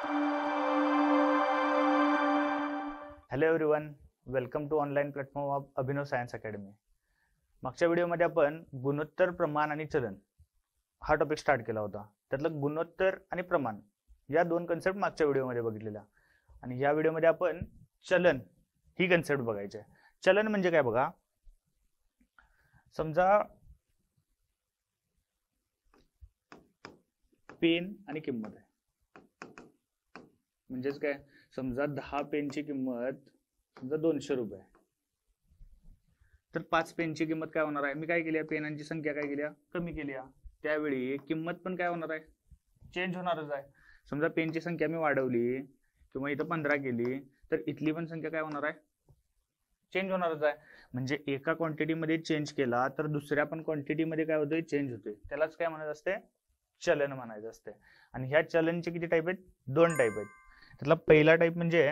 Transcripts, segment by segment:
Hello everyone, welcome to online platform of Abhinav science academy. मागच्या व्हिडिओमध्ये आपण गुणोत्तर, प्रमाण आणि चलन हा टॉपिक स्टार्ट केला होता. त्यातलं गुणोत्तर आणि प्रमाण या दोन कन्सेप्ट मागच्या व्हिडिओमध्ये बघितलेल्या, आणि या व्हिडिओमध्ये आपण चलन ही कन्सेप्ट बघायची आहे. चलन म्हणजे काय बघा, समजा पेन आणि किंमत आहे. म्हणजेच काय, समजा 10 पेनची किंमत समजा 200 रुपये, तर 5 पेनची किंमत काय होणार आहे? मी काय केली, पेनांची संख्या काय केली, कमी केली. त्यावेळी किंमत पण काय होणार आहे? चेंज होणारच आहे. समजा पेनची संख्या मी वाढवली किंवा इथं 15 केली, तर इथली पण संख्या काय होणार आहे? चेंज होणारच आहे. म्हणजे एका क्वांटिटी मध्ये चेंज केला तर दुसऱ्या पण क्वांटिटी मध्ये काय होतंय? चेंज होते. त्यालाच काय म्हणायचं असते? चलन म्हणायचं असते. आणि ह्या चलनचे किती टाईप आहेत? 2 टाईप आहेत. त्यातला पहिला टाईप म्हणजे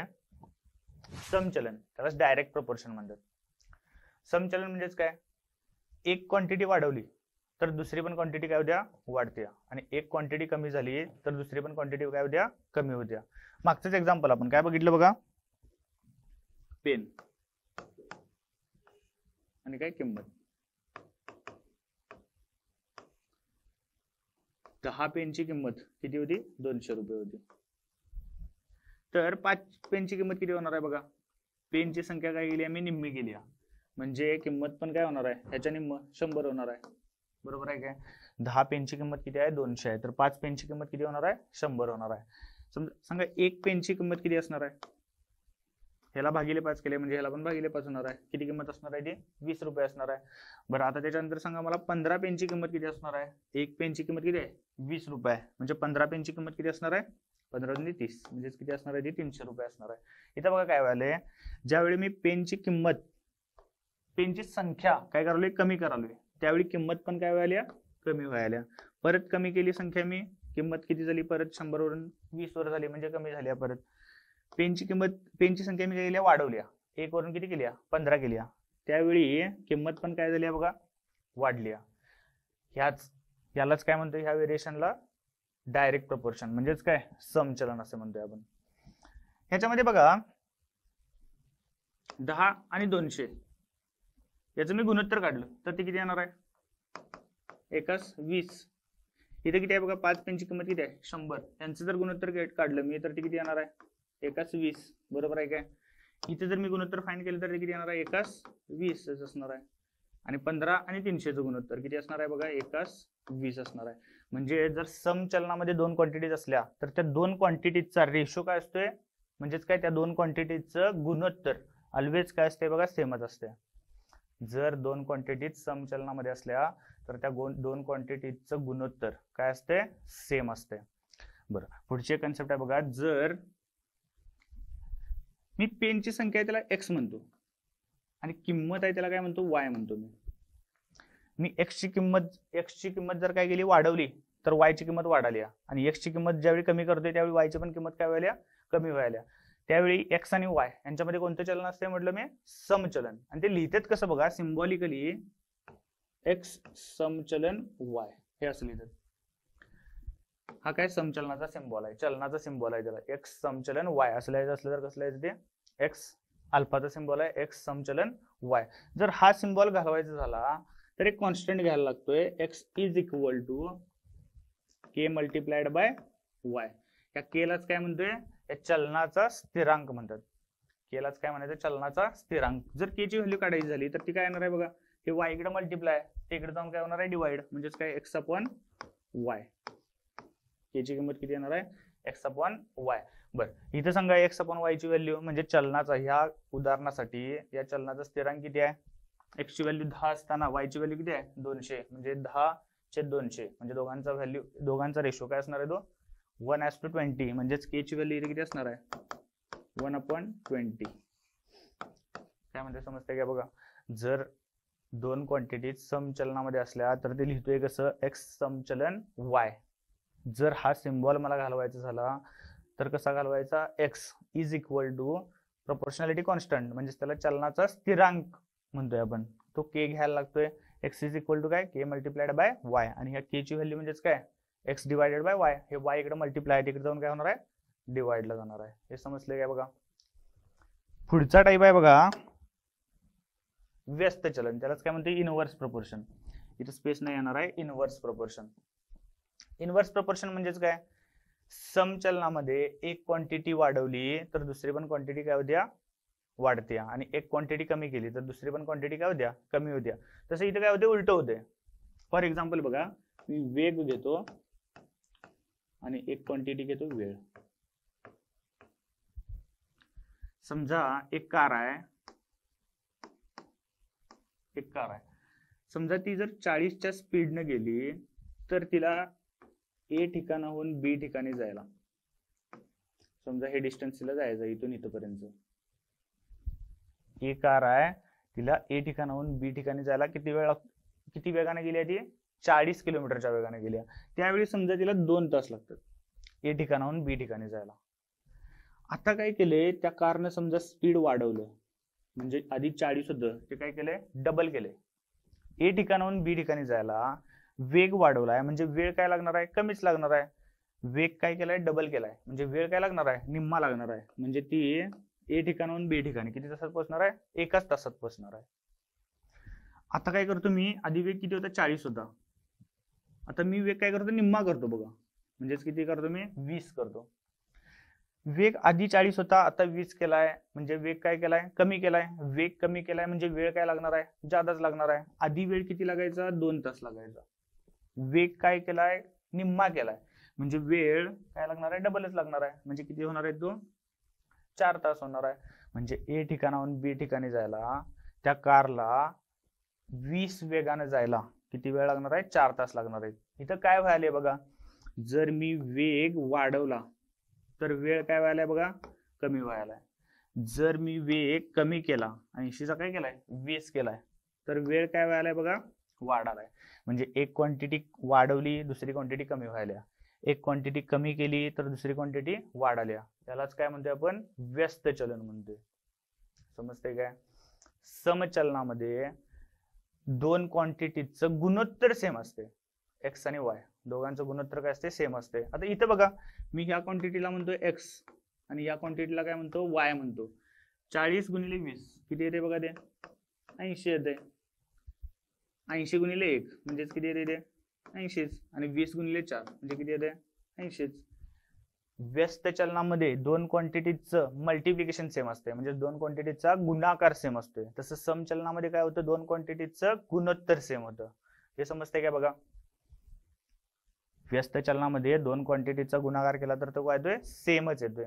समचलन, त्यालाच डायरेक्ट प्रपोर्शन म्हणतात. समचलन म्हणजेच काय, एक क्वांटिटी वाढवली तर दुसरी पण क्वांटिटी काय होत्या? वाढते. आणि एक क्वांटिटी कमी झाली तर दुसरी पण क्वांटिटी काय होत्या? कमी होत्या. मागचंच एक्झाम्पल आपण काय बघितलं बघा, पेन आणि काय किंमत. 10 पेनची किंमत किती होती? 200 रुपये होती. तर 5 पेनची किंमत किती होणार आहे बघा. पेनची संख्या काय केली, आम्ही निम्मी केली, म्हणजे किंमत पण काय होणार आहे? ह्याच्या निम्म 100 होणार आहे. बरोबर आहे काय? 10 पेनची किंमत किती आहे? 200 आहे. तर 5 पेनची किंमत किती होणार आहे? 100 होणार आहे. समजा सांगा 1 पेनची किंमत किती असणार आहे? ह्याला भागिले 5 केले म्हणजे ह्याला पण भागिले 5 होणार आहे. किती किंमत असणार आहे? ती 20 रुपये असणार आहे. बरं, आता त्याच्यानंतर सांगा मला 15 पेनची किंमत किती असणार आहे? 1 पेनची किंमत किती आहे? 20 रुपये. म्हणजे 15 पेनची किंमत किती असणार आहे? 15 × 30 म्हणजे किती असणार आहे? ती 300 रुपये असणार आहे. इथं बघा काय व्हायलंय, ज्यावेळी मी पेनची किंमत, पेनची संख्या काय करालोय? कमी करालोय, त्यावेळी किंमत पण काय व्हायला? कमी व्हायला. परत कमी केली संख्या मी, किंमत किती झाली? परत 100 वरून 20 वर झाली, म्हणजे कमी झाली. परत पेनची किंमत, पेनची संख्या मी काय केली? वाढवली. 1 वरून किती केली? 15 केली. त्यावेळी किंमत पण काय झाली बघा? वाढली. यालाच काय म्हणतो, ह्या व्हेरिएशनला डायरेक्ट प्रपोर्शन म्हणजेच काय? समचलन असं म्हणतोय आपण. ह्याच्यामध्ये बघा 10 आणि 200 याचं मी गुणोत्तर काढलं तर ते किती येणार आहे? 1:20. इथे किती आहे बघा? 5 पेनची किंमत किती आहे? 100. यांचं जर गुणोत्तर काढलं मी तर ते किती येणार आहे? 1:20. बरोबर आहे काय? इथे जर मी गुणोत्तर फाइंड केलं तर ते किती येणार आहे? 1:20 असणार आहे. आणि 15 आणि 300चं गुणोत्तर किती असणार आहे बघा? 1:20 असणार आहे. म्हणजे जर समचलनामध्ये 2 क्वांटिटीज असल्या तर त्या 2 क्वांटिटीजचा रेशो काय असतोय? म्हणजेच काय, त्या 2 क्वांटिटीजचं गुणोत्तर ऑलवेज काय असते बघा? सेमच असते. जर 2 क्वांटिटीज समचलनामध्ये असल्या तर त्या 2 क्वांटिटीजचं गुणोत्तर काय असते? सेम असते. बरं, पुढची कन्सेप्ट आहे बघा, जर मी पेनची संख्या आहे त्याला एक्स म्हणतो आणि किंमत आहे त्याला काय म्हणतो? वाय म्हणतो. मी एक्स ची किंमत जर काय केली? वाढवली तर वाय ची किंमत वाढाली. आणि एक्स ची किंमत ज्यावेळी कमी करतोय त्यावेळी वाय ची पण किंमत काय व्हायला? कमी व्हायला. त्यावेळी एक्स आणि वाय यांच्यामध्ये कोणतं चलन असते म्हटलं मी? समचलन. आणि ते लिहितात कसं बघा? सिम्बॉलिकली एक्स समचलन वाय हे असं लिहितात. हा काय? समचलनाचा सिम्बॉल आहे, चलनाचा सिम्बॉल आहे. त्याला एक्स समचलन वाय असं लिहायचं असलं तर कसं लिहायचं? ते एक्स अल्फाचा सिम्बॉल आहे, एक्स समचलन वाय. जर हा सिम्बॉल घालवायचा झाला तर एक कॉन्स्टंट घ्यायला लागतोय, x is equal to k multiplied by y. या केलाच काय म्हणतोय? या चलनाचा स्थिरांक म्हणतात. केलाच काय म्हणायचं? चलनाचा स्थिरांक. जर के ची व्हॅल्यू काढायची झाली तर ती काय येणार आहे बघा? हे वाय इकडे मल्टिप्लाय, ते इकडे जाऊन काय होणार आहे? डिवाइड. म्हणजेच काय? X upon Y. के ची किंमत किती येणार आहे? X upon Y. बरं, इथे सांगा एक्स अपॉन वाय ची व्हॅल्यू म्हणजे चलनाचा, ह्या उदाहरणासाठी या चलनाचा स्थिरांक किती आहे? एक्स ची व्हॅल्यू 10 असताना वाय ची व्हॅल्यू किती आहे? 200. म्हणजे 10/200 म्हणजे दोघांचा रेशो काय असणार आहे? तो 1:20. म्हणजेच के ची व्हॅल्यू इथे किती असणार आहे? 1/20. काय म्हणते? समजते का बघा? जर 2 क्वांटिटी समचलनामध्ये असल्या तर ते लिहितोय कसं? एक्स समचलन वाय. जर हा सिम्बॉल मला घालवायचा झाला तर कसा घालवायचा? X is equal to proportionality constant, म्हणजे त्याला चलनाचा स्थिरांक म्हणतोय आपण. तो के घ्यायला लागतोय. एक्स इज इक्वल टू काय? के मल्टिप्लाइड बाय वाय. आणि ह्या के ची व्हॅल्यू म्हणजेच काय? X divided by Y. हे वाय इकडे मल्टिप्लाय, तिकडे जाऊन काय होणार आहे? डिवाइडला जाणार आहे. हे समजले काय बघा. पुढचा टाईप आहे बघा व्यस्त चलन, त्यालाच काय म्हणते इनव्हर्स प्रपोर्शन. इथे स्पेस नाही येणार आहे. Inverse proportion. इनव्हर्स प्रपोर्शन म्हणजेच काय, समचलनामध्ये एक क्वांटिटी वाढवली तर दुसरी पण क्वांटिटी काय होत्या वाढते, आणि एक क्वांटिटी कमी केली तर दुसरी पण क्वांटिटी काय होत्या कमी होत्या. तसं इथे काय होते उलट होते. फॉर एक्झाम्पल बघा, मी वेग घेतो आणि एक क्वांटिटी घेतो वेळ. समजा एक कार आहे, समजा ती जर 40च्या स्पीडने गेली तर तिला ए ठिकाणाहून बी ठिकाणी जायला, समजा हे डिस्टन्स तिला जायचं इथून इथपर्यंत. एक कार आहे, तिला ए ठिकाणाहून बी ठिकाणी जायला किती वेगाने गेली आहे ती 40 किलोमीटरच्या वेगाने गेली. त्यावेळी समजा तिला 2 तास लागतात ए ठिकाणाहून बी ठिकाणी जायला. आता काय केले त्या कारने, समजा स्पीड वाढवलं, म्हणजे आधी 40 होतं ते काय केलंय डबल केले. ए ठिकाणाहून बी ठिकाणी जायला वेग वाढवलाय, म्हणजे वेळ काय लागणार आहे कमीच लागणार आहे. वेग काय केलाय डबल केलाय, म्हणजे वेळ काय लागणार आहे निम्मा लागणार आहे. म्हणजे ती ए ठिकाणाहून बी ठिकाणी किती तासात पोहोचणार आहे, 1 तासात पोहोचणार आहे. आता काय करतो मी, आधी वेग किती होता 40 होता, आता मी वेग काय करतो निम्मा करतो बघा, म्हणजेच किती करतो मी 20 करतो. वेग आधी 40 होता आता 20 केलाय, म्हणजे वेग काय केलाय कमी केलाय. वेग कमी केलाय म्हणजे वेळ काय लागणार आहे जादाच लागणार आहे. आधी वेळ किती लागायचा 2 तास लागायचा, वेग काय केलाय निम्मा केलाय, म्हणजे वेळ काय लागणार आहे डबलच लागणार आहे. म्हणजे किती होणार आहे तो 4 तास होणार आहे. म्हणजे ए ठिकाणाहून बी ठिकाणी जायला त्या कारला 20 वेगाने जायला किती वेळ लागणार आहे 4 तास लागणार आहे. इथं काय व्हायलंय बघा, जर मी वेग वाढवला तर वेळ काय व्हायलाय बघा कमी व्हायलाय. जर मी वेग कमी केला 80चा काय केलाय 20 केलाय तर वेळ काय व्हायलाय बघा वाढालाय. म्हणजे एक क्वांटिटी वाढवली दुसरी क्वांटिटी कमी व्हायला, एक क्वांटिटी कमी केली तर दुसरी क्वांटिटी वाढाल्या. त्यालाच काय म्हणतोय आपण व्यस्त चलन म्हणतोय. समजते काय. समचलनामध्ये दोन क्वांटिटीचं गुणोत्तर सेम असते, एक्स आणि वाय दोघांचं गुणोत्तर काय असते सेम असते. आता इथं बघा मी ह्या क्वांटिटीला म्हणतो एक्स आणि या क्वांटिटीला काय म्हणतो वाय म्हणतो. 40 गुणिले 20 किती येते बघा ते 80 येते. 80 गुणिले 1 म्हणजेच किती येते ते 80च, आणि 20 गुणिले 4 म्हणजे किती येते 80च. व्यस्त चलनामध्ये दोन क्वांटिटीचं मल्टिप्लिकेशन सेम असते, म्हणजे दोन क्वांटिटीचा गुणाकार सेम असतोय. तसं समचलनामध्ये काय होतं दोन क्वांटिटीचं गुणोत्तर सेम होतं. हे समजते काय बघा. व्यस्त चलनामध्ये दोन क्वांटिटीचा गुणाकार केला तर तो काय येतोय सेमच येतोय.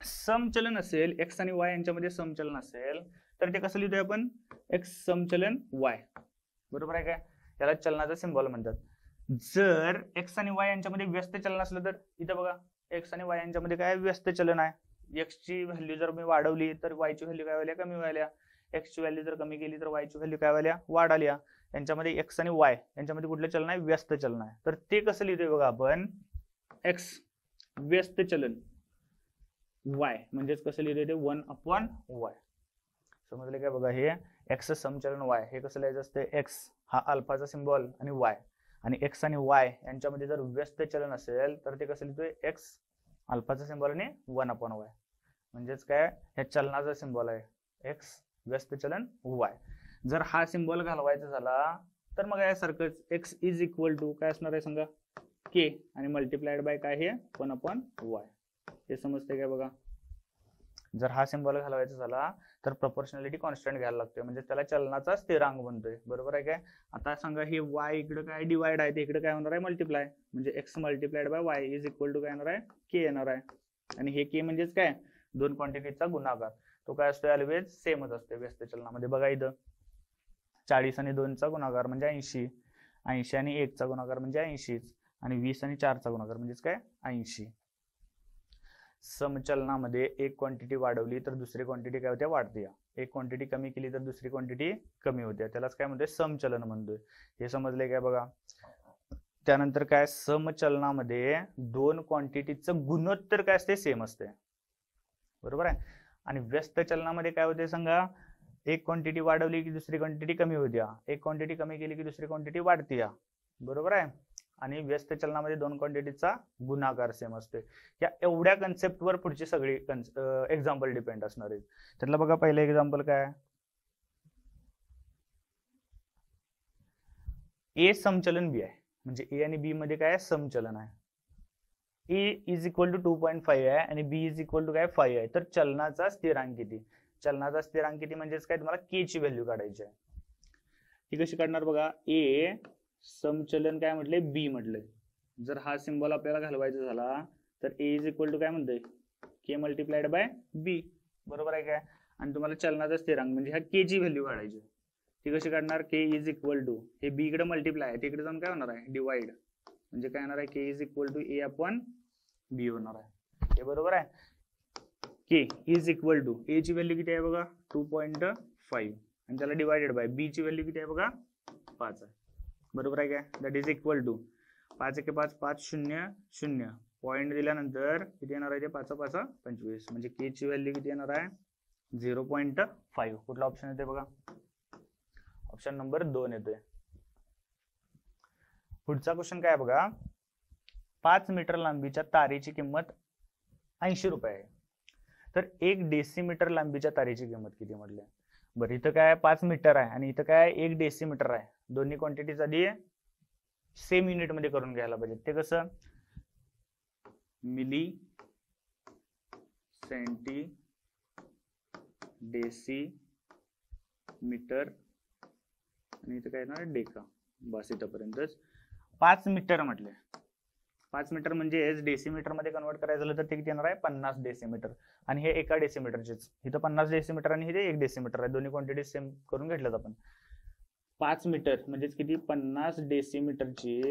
समचलन असेल एक्स आणि वाय यांच्यामध्ये समचलन असेल तर ते कसं लिहितोय आपण एक्स समचलन वाय, बरोबर आहे काय. याला चलनाचा सिंबॉल म्हणतात. जर एक्स आणि वाय यांच्यामध्ये व्यस्त चलन असलं तर इथं बघा एक्स आणि वाय यांच्यामध्ये काय व्यस्त चलन आहे. एक्स ची व्हॅल्यू जर मी वाढवली तर वाय ची व्हॅल्यू काय व्हायला कमी व्हायला, एक्स ची व्हॅल्यू जर कमी केली तर वाय ची व्हॅल्यू काय व्हायला वाढाल्या. यांच्यामध्ये एक्स आणि वाय यांच्यामध्ये कुठलं चलन आहे व्यस्त चलन आहे. तर ते कसं लिहितोय बघा आपण एक्स व्यस्त चलन वाय म्हणजेच कसं लिहितोय ते 1/y. समजले काय बघा. हे एक्स समचलन वाय हे कसं लिहायचं असते, एक्स हा अल्फाचा सिंबॉल आणि वाय, आणि एक्स आणि वाय यांच्यामध्ये जर व्यस्त चलन असेल तर ते कसं लिहितोय एक्स अल्फाचा सिंबॉल आणि 1/y म्हणजेच काय ह्या चलनाचा सिंबॉल आहे एक्स व्यस्त चलन वाय. जर हा सिंबॉल घालवायचा झाला तर मग यासारखंच एक्स इज इक्वल टू काय असणार आहे सांगा के आणि मल्टिप्लाइड बाय काय हे 1/y. हे समजते काय बघा. जर हा सिंबॉल घालवायचा झाला तर प्रोपोर्शनॅलिटी कॉन्स्टंट घ्यायला लागतोय, म्हणजे त्याला चलनाचा स्थिरांक बनतोय, बरोबर आहे काय. आता सांगा हे वाय इकडे काय डिवाइड आहे ते इकडे काय होणार आहे मल्टिप्लाय, म्हणजे x multiplied by y is equal to काय येणार आहे के येणार आहे. आणि हे के म्हणजेच काय दोन क्वांटिटीचा गुणाकार, तो काय असतो ऑलवेज सेमच असतो व्यस्त चलनामध्ये. बघा इथं 40 आणि 2 चा गुणाकार म्हणजे 80, 80 आणि 1 चा गुणाकार म्हणजे 80, आणि 20 आणि 4 चा गुणाकार म्हणजेच काय 80. समचलनामध्ये एक क्वांटिटी वाढवली तर दुसरी क्वांटिटी काय होत्या वाढते, एक क्वांटिटी कमी केली तर दुसरी क्वांटिटी कमी होते, त्यालाच काय म्हणतोय समचलन म्हणतोय. हे समजले काय बघा. त्यानंतर काय समचलनामध्ये दोन क्वांटिटीचं गुणोत्तर काय असते सेम असते, बरोबर आहे. आणि व्यस्त चलनामध्ये काय होते सांगा, एक क्वांटिटी वाढवली की दुसरी क्वांटिटी कमी होत्या, एक क्वांटिटी कमी केली की दुसरी क्वांटिटी वाढते, बरोबर आहे. आणि व्यस्त चलनामध्ये दोन क्वांटिटीचा गुणाकार सेम असतोय. या एवढ्या कन्सेप्टवर पुढची सगळी एक्झाम्पल डिपेंड असणार आहेत. त्यातलं बघा पहिलं एक्झाम्पल काय, ए समचलन बी आहे, म्हणजे ए आणि बी मध्ये काय समचलन आहे. ए इज इक्वल टू 2.5 आहे आणि बी इज इक्वल टू काय 5 आहे. तर चलनाचा स्थिरांक किती, चलनाचा स्थिरांक किती म्हणजेच काय तुम्हाला के ची व्हॅल्यू काढायची आहे. ती कशी काढणार बघा, ए समचलन काय म्हटले बी म्हटले. जर हा सिंबल आपल्याला घालवायचा झाला तर ए इज इक्वल टू काय म्हणतोय के मल्टिप्लाइड बाय बी, बरोबर आहे काय. आणि तुम्हाला चलनाचा स्थिरांक म्हणजे ह्या के ची व्हॅल्यू काढायची. ती कशी काढणार, के इज इक्वल टू हे बी कडे मल्टिप्लाय आहे, तिकडे जाऊन काय होणार आहे डिवाइड, म्हणजे काय होणार आहे k is equal to a upon b होणार आहे. हे बरोबर आहे. K is equal to a ची व्हॅल्यू किती आहे बघा 2.5 आणि त्याला डिवायडेड बाय बी ची व्हॅल्यू किती आहे बघा 5 आहे, बरोबर आहे काय. That is equal to 5 1 5 5 0 0 point दिल्यानंतर किती येणार आहे ते 5 5 25, म्हणजे के ची व्हॅल्यू किती येणार आहे 0.5. कुठला ऑप्शन येते बघा, ऑप्शन नंबर 2 येतोय. पुढचा क्वेश्चन काय बघा, 5 मीटर लांबीच्या तारेची किंमत 80 रुपये आहे. तर 1 डेसिमीटर लांबीच्या तारेची किंमत किती म्हटले. बरं इथं काय 5 मीटर आहे आणि इथं काय 1 डेसिमीटर आहे. दोन्ही क्वांटिटीज आधी सेम युनिट मध्ये करून घ्यायला पाहिजे. ते कसं, मिली सेंटी डेसी मीटर आणि इथं काय ना डेका, बस इथंपर्यंतच. 5 मीटर म्हटले, 5 मीटर म्हणजे डेसिमीटर मध्ये कन्वर्ट करायचं झालं तर ते किती येणार आहे 50 डेसिमीटर. आणि हे एका डेसिमीटरचेच, इथं 50 डेसिमीटर आणि हे 1 डेसिमीटर आहे, दोन्ही क्वांटिटी सेम करून घेतल्यात आपण. 5 मीटर म्हणजे किती 50 डेसिमीटरची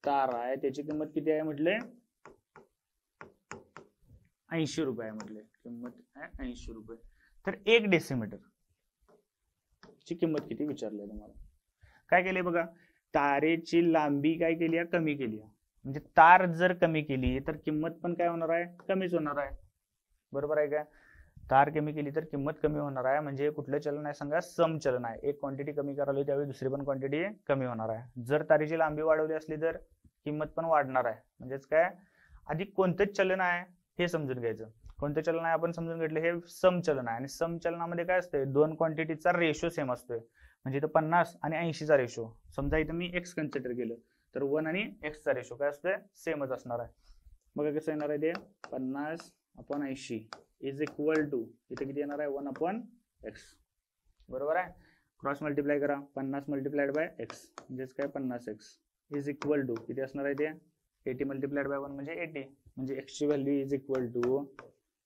तार आहे, त्याची किंमत किती आहे म्हटले 80 रुपये आहे म्हटले. किंमत आहे 80 रुपये. तर 1 डेसिमीटर ची किंमत किती विचारली तुम्हाला. काय केले बघा, तारेची लांबी काय केली आहे कमी केली आहे, म्हणजे तार जर कमी केली तर किंमत पण काय होणार आहे कमीच होणार आहे, बरोबर आहे काय. तार कमी केली तर किंमत कमी होणार आहे, म्हणजे कुठलं चलन आहे सांगा समचलन आहे. एक क्वांटिटी कमी करावी त्यावेळी दुसरी पण क्वांटिटी कमी होणार आहे. जर तारेची लांबी वाढवली असली तर किंमत पण वाढणार आहे. म्हणजेच काय, आधी कोणतं चलन आहे हे समजून घ्यायचं. कोणतं चलन आहे आपण समजून घेतलं, हे समचलन आहे. आणि समचलनामध्ये काय असते, दोन क्वांटिटीचा रेशो सेम असतोय. म्हणजे इथं 50 आणि 80 चा रेशो, समजा इथं मी एक्स कन्सिडर केलं तर 1 आणि एक्स चा रेशो काय असतोय सेमच असणार आहे. बघा कसं येणार आहे ते 50/80 इज इक्वल टू इथे किती येणार आहे 1/x, बरोबर आहे. क्रॉस मल्टिप्लाय करा, 50 मल्टिप्लाइड बाय एक्स म्हणजेच काय 50x इज इक्वल टू किती असणार आहे ते 80 मल्टिप्लाइड बाय 1 म्हणजे 80, म्हणजे x ची value is equal to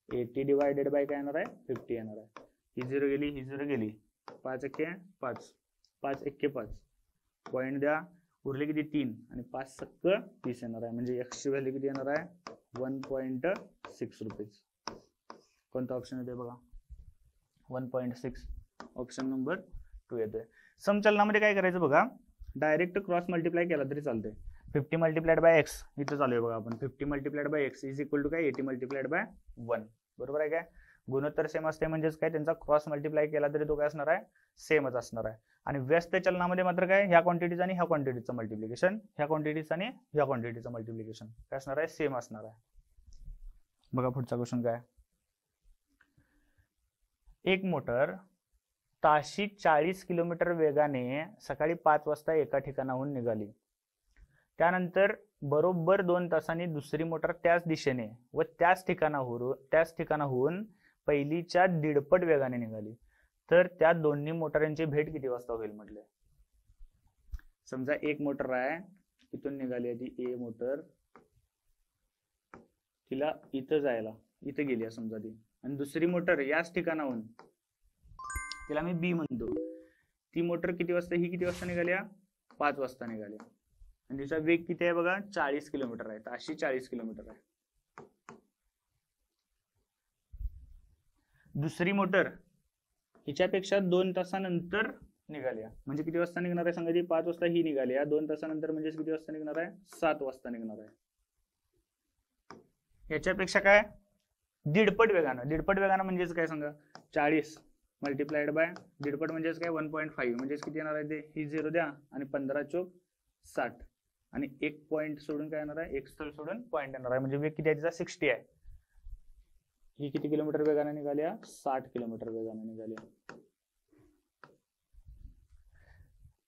80 divided by काय येणार आहे 50 येणार आहे. ही 0 गेली, ही 0 गेली, 5 1 5 5 1 5 पॉईंट द्या, उरले किती 3 आणि 5 सक्क 30 येणार आहे. म्हणजे x ची व्हॅल्यू किती येणार आहे 1.6 रुपीज. कोणता ऑप्शन येते बघा 1.6, ऑप्शन नंबर 2 येतोय. समचलनामध्ये काय करायचं बघा, डायरेक्ट क्रॉस मल्टिप्लाय केला तरी चालतंय. 50 मल्टिप्लाइड बाय एक्स इथं चालू आहे बघा आपण, 50 multiplied by x is equal to काय 80 मल्टिप्लाइड बाय 1, बरोबर आहे काय. गुणोत्तर सेम असते म्हणजेच काय त्यांचा क्रॉस मल्टिप्लाय केला तरी तो काय असणार आहे सेमच असणार आहे. आणि व्यस्त चलनामध्ये मात्र काय ह्या क्वांटिटीचं आणि ह्या क्वांटिटीचं मल्टिप्लिकेशन, ह्या क्वांटिटीचं आणि ह्या क्वांटिटीचं मल्टिप्लिकेशन काय असणार आहे सेम असणार आहे. बघा पुढचा क्वेश्चन काय, एक मोटर ताशी 40 किलोमीटर वेगाने सकाळी 5 वाजता एका ठिकाणाहून निघाली. त्यानंतर बरोबर 2 तासांनी दुसरी मोटर त्याच दिशेने व त्याच ठिकाणाहून पहिलीच्या 1.5 वेगाने निघाली. तर त्या दोन्ही मोटरांची भेट किती वाजता होईल म्हटले. समजा एक मोटर आहे इथून निघाली आहे ती ए मोटर, तिला इथं जायला इथं गेली समजा ती, आणि दुसरी मोटर याच ठिकाणाहून तिला मी बी म्हणतो, ती मोटर किती वाजता, ही किती वाजता निघाल्या 5 वाजता निघाल्या आणि तिचा वेग किती आहे बघा 40 किलोमीटर आहे, ताशी 40 किलोमीटर आहे. दुसरी मोटर हिच्यापेक्षा 2 तासानंतर निघाल्या, म्हणजे किती वाजता निघणार आहे सांगा ती 5 वाजता ही निघाली, 2 तासानंतर म्हणजे किती वाजता निघणार आहे 7 वाजता निघणार आहे. याच्यापेक्षा काय 1.5 वेगानं, 1.5 वेगानं म्हणजेच काय सांगा 40 मल्टिप्लाइड बाय 1.5 म्हणजेच काय 1.5 म्हणजेच किती येणार आहे ते, ही 0 द्या आणि 15 चोक 60 आणि एक पॉईंट सोडून काय येणार आहे, एक स्थळ सोडून पॉईंट येणार आहे. म्हणजे वेग किती आहे तिचा 60 आहे. ही किती किलोमीटर वेगाने निघाल्या, 60 किलोमीटर वेगाने निघाल्या.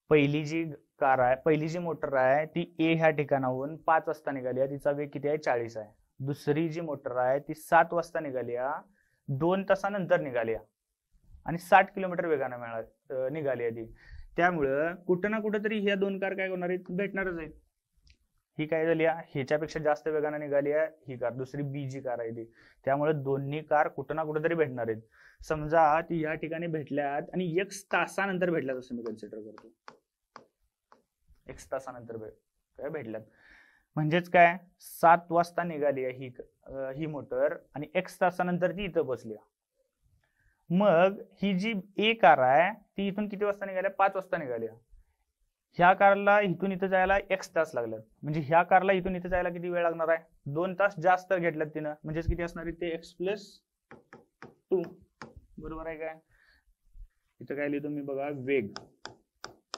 पहिली जी कार आहे, पहिली जी मोटर आहे ती ए ह्या ठिकाणाहून 5 वाजता निघाली आहे, तिचा वेग किती आहे 40 आहे. दुसरी जी मोटर आहे ती 7 वाजता निघाली आहे, 2 तासानंतर निघाली आहे आणि 60 किलोमीटर वेगाने निघाली आहे ती. त्यामुळं कुठं ना कुठं तरी ह्या दोन कार काय होणार आहेत, भेटणारच आहेत. ही काय झाली आहे, ह्याच्यापेक्षा जास्त वेगाने निघाली आहे ही कार, दुसरी बी जी कार आहे ती. त्यामुळे दोन्ही कार कुठं ना कुठं तरी भेटणार आहेत. समजा ती या ठिकाणी भेटल्यात आणि 1 तासानंतर भेटल्यात असं मी कन्सिडर करतो. 1 तासानंतर काय भेटल्यात म्हणजेच काय, 7 वाजता निघाली आहे ही मोटर आणि 1 तासानंतर ती इथं बसली. मग ही जी ए कार आहे ती इथून किती वाजता निघाल्या, 5 वाजता निघाल्या. ह्या कारला इथून इथं जायला 1 तास लागला, म्हणजे ह्या कारला इथून इथं जायला किती वेळ लागणार आहे, 2 तास जास्त घेतल्यात तिनं. म्हणजेच किती असणार आहे ते x+2. बरोबर आहे काय. इथं काय लिहितो मी बघा, वेग,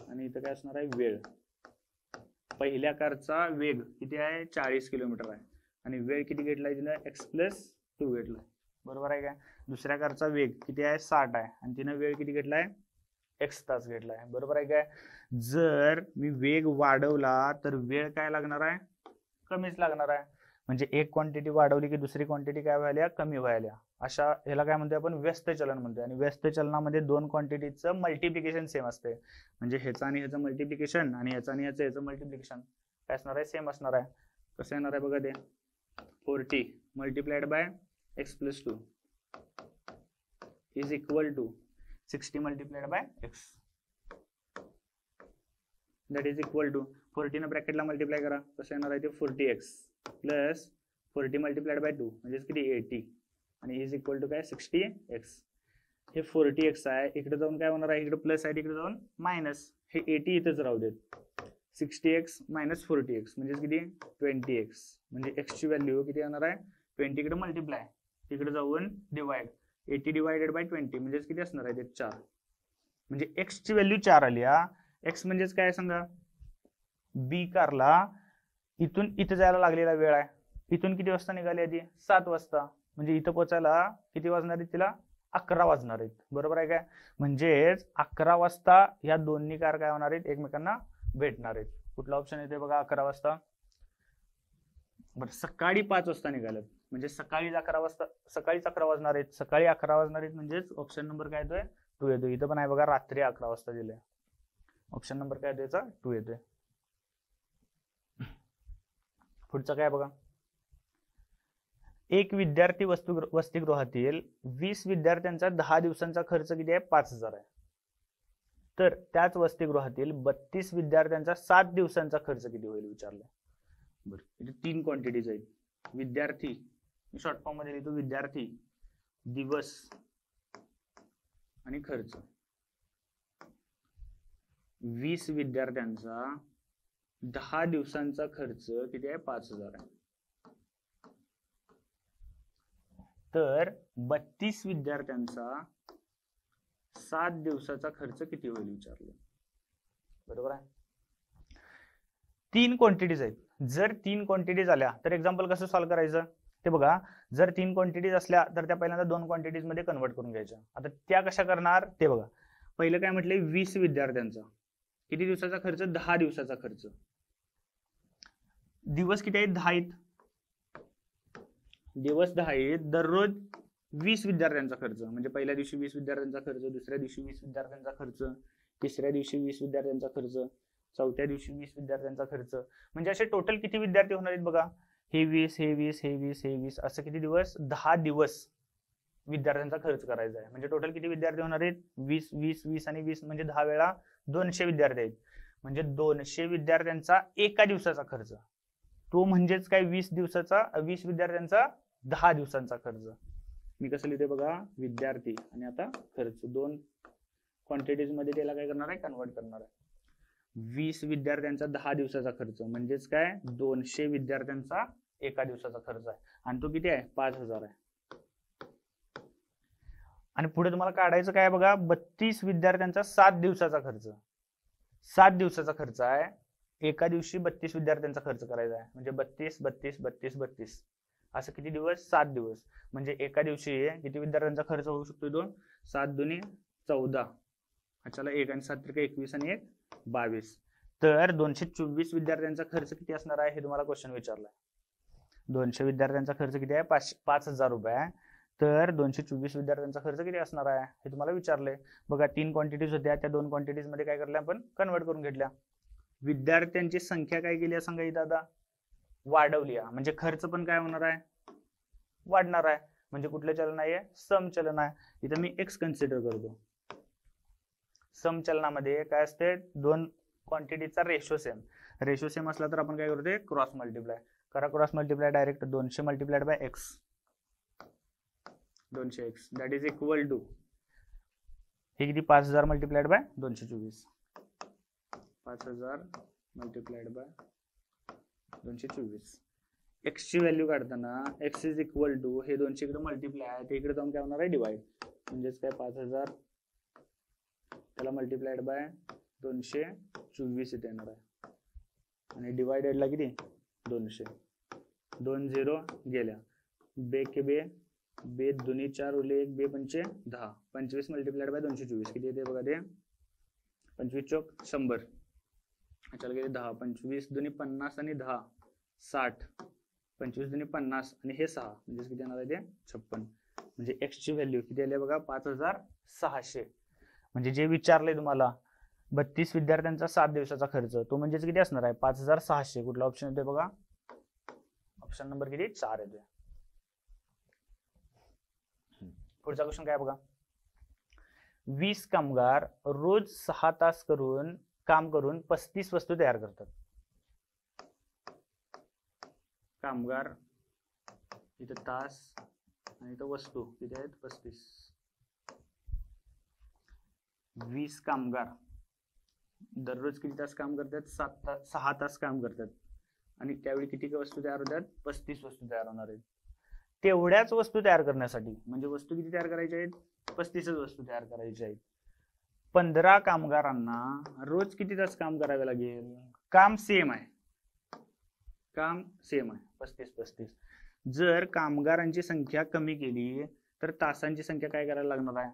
आणि इथं काय असणार आहे वेळ. पहिल्या कारचा वेग किती आहे 40 किलोमीटर आहे आणि वेळ किती घेतलाय तिनं, x+2 घेतलाय. बरोबर आहे काय. दुसऱ्या कारचा वेग किती आहे 60 आहे आणि तिनं वेळ किती घेतलाय, 1 तास घेतलाय. बरोबर आहे काय. जर मी वेग वाढवला तर वेळ काय लागणार आहे, कमीच लागणार आहे. म्हणजे एक क्वांटिटी वाढवली की दुसरी क्वांटिटी काय व्हायला, कमी व्हायला. अशा ह्याला काय म्हणतोय आपण, व्यस्त चलन म्हणतोय. आणि व्यस्त चलनामध्ये दोन क्वांटिटीचं मल्टिप्लिकेशन सेम असते. म्हणजे ह्याचं आणि ह्याचं मल्टिप्लिकेशन आणि ह्याचं आणि ह्याचं मल्टिप्लिकेशन काय असणार आहे, सेम असणार आहे. कसं येणार आहे बघा ते, 40 multiplied by x+2 is equal to 60 multiplied by x, that is equal to 40 न ब्रॅकेटला मल्टिप्लाय करा, कसं येणार आहे ते 40x प्लस 40 मल्टिप्लाइड बाय 2 म्हणजे किती 80 आणि इज इक्वल टू काय 60x. हे 40x आहे, इकडे जाऊन काय होणार आहे, इकडे प्लस आहे इकडे जाऊन मायनस, हे 80 इथेच राहू देत. 60x मायनस 40x म्हणजे किती 20x. म्हणजे x ची व्हॅल्यू किती येणार आहे 20, इकडे मल्टिप्लाय तिकडे जाऊन डिवाइड, 80 डिवाइडेड बाय 20 म्हणजे किती असणार आहे ते 4. म्हणजे x ची व्हॅल्यू 4 आली. x म्हणजेच काय सांगा, बी कारला इथून इथं जायला लागलेला वेळ आहे. इथून किती वाजता निघाली आधी 7 वाजता, म्हणजे इथं पोहोचायला किती वाजणार आहेत तिला 11 वाजणार आहेत. बरोबर आहे काय. म्हणजेच 11 वाजता या दोन्ही कार काय होणार आहेत, एकमेकांना भेटणार आहेत. कुठला ऑप्शन येते बघा 11 वाजता. बरं, सकाळी 5 वाजता निघाल्यात म्हणजे सकाळीच 11 वाजता, सकाळीच 11 वाजणार आहेत, सकाळी 11 वाजणार आहेत म्हणजेच ऑप्शन नंबर काय येतोय 2 येतोय. इथं पण आहे बघा रात्री 11 वाजता दिले, ऑप्शन नंबर काय द्यायचा 2 येतोय. पुढचं काय बघा, एक विद्यार्थी वसतिगृहातील 20 विद्यार्थ्यांचा 10 दिवसांचा खर्च किती आहे 5000 आहे. तर त्याच वसतिगृहातील 32 विद्यार्थ्यांचा 7 दिवसांचा खर्च किती होईल विचारलं. बरं, इथे 3 क्वांटिटीज आहेत. विद्यार्थी, मी शॉर्ट फॉर्म मध्ये लिहितो विद्यार्थी, दिवस आणि खर्च. 20 विद्यार्थ्यांचा 10 दिवसांचा खर्च किती आहे 5000 आहे. तर 32 विद्यार्थ्यांचा 7 दिवसाचा खर्च किती होईल विचारलं. बरोबर आहे. 3 क्वांटिटीज आहेत. जर 3 क्वांटिटीज आल्या तर एक्झाम्पल कसं सॉल्व्ह करायचं ते बघा. जर 3 क्वांटिटीज असल्या तर त्या पहिल्यांदा 2 क्वांटिटीज मध्ये कन्वर्ट करून घ्यायच्या. आता त्या कशा करणार ते बघा. पहिलं काय म्हटलंय 20 विद्यार्थ्यांचा किती दिवसाचा खर्च 10 दिवसाचा खर्च. दिवस किती आहेत 10 आहेत, दिवस 10 आहेत. दररोज 20 विद्यार्थ्यांचा खर्च म्हणजे पहिल्या दिवशी 20 विद्यार्थ्यांचा खर्च, दुसऱ्या दिवशी 20 विद्यार्थ्यांचा खर्च, तिसऱ्या दिवशी 20 विद्यार्थ्यांचा खर्च, चौथ्या दिवशी 20 विद्यार्थ्यांचा खर्च. म्हणजे असे टोटल किती विद्यार्थी होणार आहेत बघा. हे 20 हे 20 हे 20 हे 20 असं किती दिवस 10 दिवस विद्यार्थ्यांचा खर्च करायचा आहे. म्हणजे टोटल किती विद्यार्थी होणार आहेत 20 20 20 आणि 20 म्हणजे 10 वेळा 200 विद्यार्थी आहेत. म्हणजे 200 विद्यार्थ्यांचा एका दिवसाचा खर्च, तो म्हणजेच काय 20 दिवसाचा 20 विद्यार्थ्यांचा 10 दिवसांचा खर्च. मी कसं लिहिते बघा, विद्यार्थी आणि आता खर्च 2 क्वांटिटीज मध्ये त्याला काय करणार आहे कन्वर्ट करणार आहे. 20 विद्यार्थ्यांचा 10 दिवसाचा खर्च म्हणजेच काय 200 विद्यार्थ्यांचा एका दिवसाचा खर्च आहे आणि तो किती आहे 5000 आहे. आणि पुढे तुम्हाला काढायचं काय बघा 32 विद्यार्थ्यांचा 7 दिवसाचा खर्च. 7 दिवसाचा खर्च आहे एका दिवशी 32 विद्यार्थ्यांचा खर्च करायचा आहे, म्हणजे 32 32 32 32 असं किती दिवस? 7 दिवस. म्हणजे एका दिवशी किती विद्यार्थ्यांचा खर्च होऊ शकतो? 2 7 दुनी 14, चला 1 आणि 7 21 आणि 1 22. तर 224 विद्यार्थ्यांचा खर्च किती असणार आहे हे तुम्हाला क्वेश्चन विचारलाय. 200 विद्यार्थ्यांचा खर्च किती आहे? 5,000 रुपये आहे. तर 224 विद्यार्थ्यांचा खर्च किती असणार आहे हे तुम्हाला विचारलंय. बघा 3 क्वांटिटीज होत्या, त्या 2 क्वांटिटीज मध्ये काय करल्या आपण? कन्वर्ट करून घेतल्या. विद्यार्थ्यांची संख्या काय केली सांगा इथं आता? वाढवली आहे, म्हणजे खर्च पण काय होणार आहे? वाढणार आहे. म्हणजे कुठलं चलन आहे? सम चलन आहे. इथं मी एक्स कन्सिडर करतो. सम चलनामध्ये काय असते? 2 क्वांटिटीचा रेशो सेम. रेशो सेम असला तर आपण काय करतो? क्रॉस मल्टिप्लाय करा. Cross multiply direct 200 multiplied by x, 200x that is equal to हे किती? 5000 multiplied by 224, 5000 multiplied by 224. X ची व्हॅल्यू काढताना एक्स इज इक्वल टू हे 200 इकडे मल्टिप्लाय आहे, ते इकडे जाऊन काय होणार आहे? डिवाइड. म्हणजेच काय? 5000 त्याला मल्टिप्लाइड बाय 224 इथे येणार आहे आणि डिवाइडेडला किती? 200. 2 0 गेल्या. बे के बे, बे दुनी 4 उरले 1, बे पंचे 10. 25 मल्टिप्लाइड बाय 224 किती येते बघा? ते 25 चौक 100. चला किती? 10. 25 दुनी 50 आणि 10 60. 25 दुनी 50 आणि हे 6 म्हणजे किती येणार आहे? ते 56. म्हणजे एक्स ची व्हॅल्यू किती आली बघा? 5600. म्हणजे जे विचारलंय तुम्हाला 32 विद्यार्थ्यांचा 7 दिवसाचा खर्च, तो म्हणजेच किती असणार आहे? 5600. कुठला ऑप्शन येतोय बघा? ऑप्शन नंबर किती? 4 येतोय. पुढचा क्वेश्चन काय बघा? 20 कामगार रोज 6 तास काम करून 35 वस्तू तयार करतात. कामगार इथं तास आणि इथं वस्तू किती आहेत? 35. 20 कामगार दररोज किती तास काम करतात? 6 तास काम करतात आणि त्यावेळी किती वस्तू तयार होतात? 35 वस्तू तयार होणार आहेत. तेवढ्याच वस्तू तयार करण्यासाठी, म्हणजे वस्तू किती तयार करायच्या आहेत? 35 वस्तू तयार करायच्या आहेत. 15 कामगारांना रोज किती तास काम करावे लागेल? काम सेम आहे, काम सेम आहे 35 35. जर कामगारांची संख्या कमी केली तर तासांची संख्या काय करायला लागणार आहे?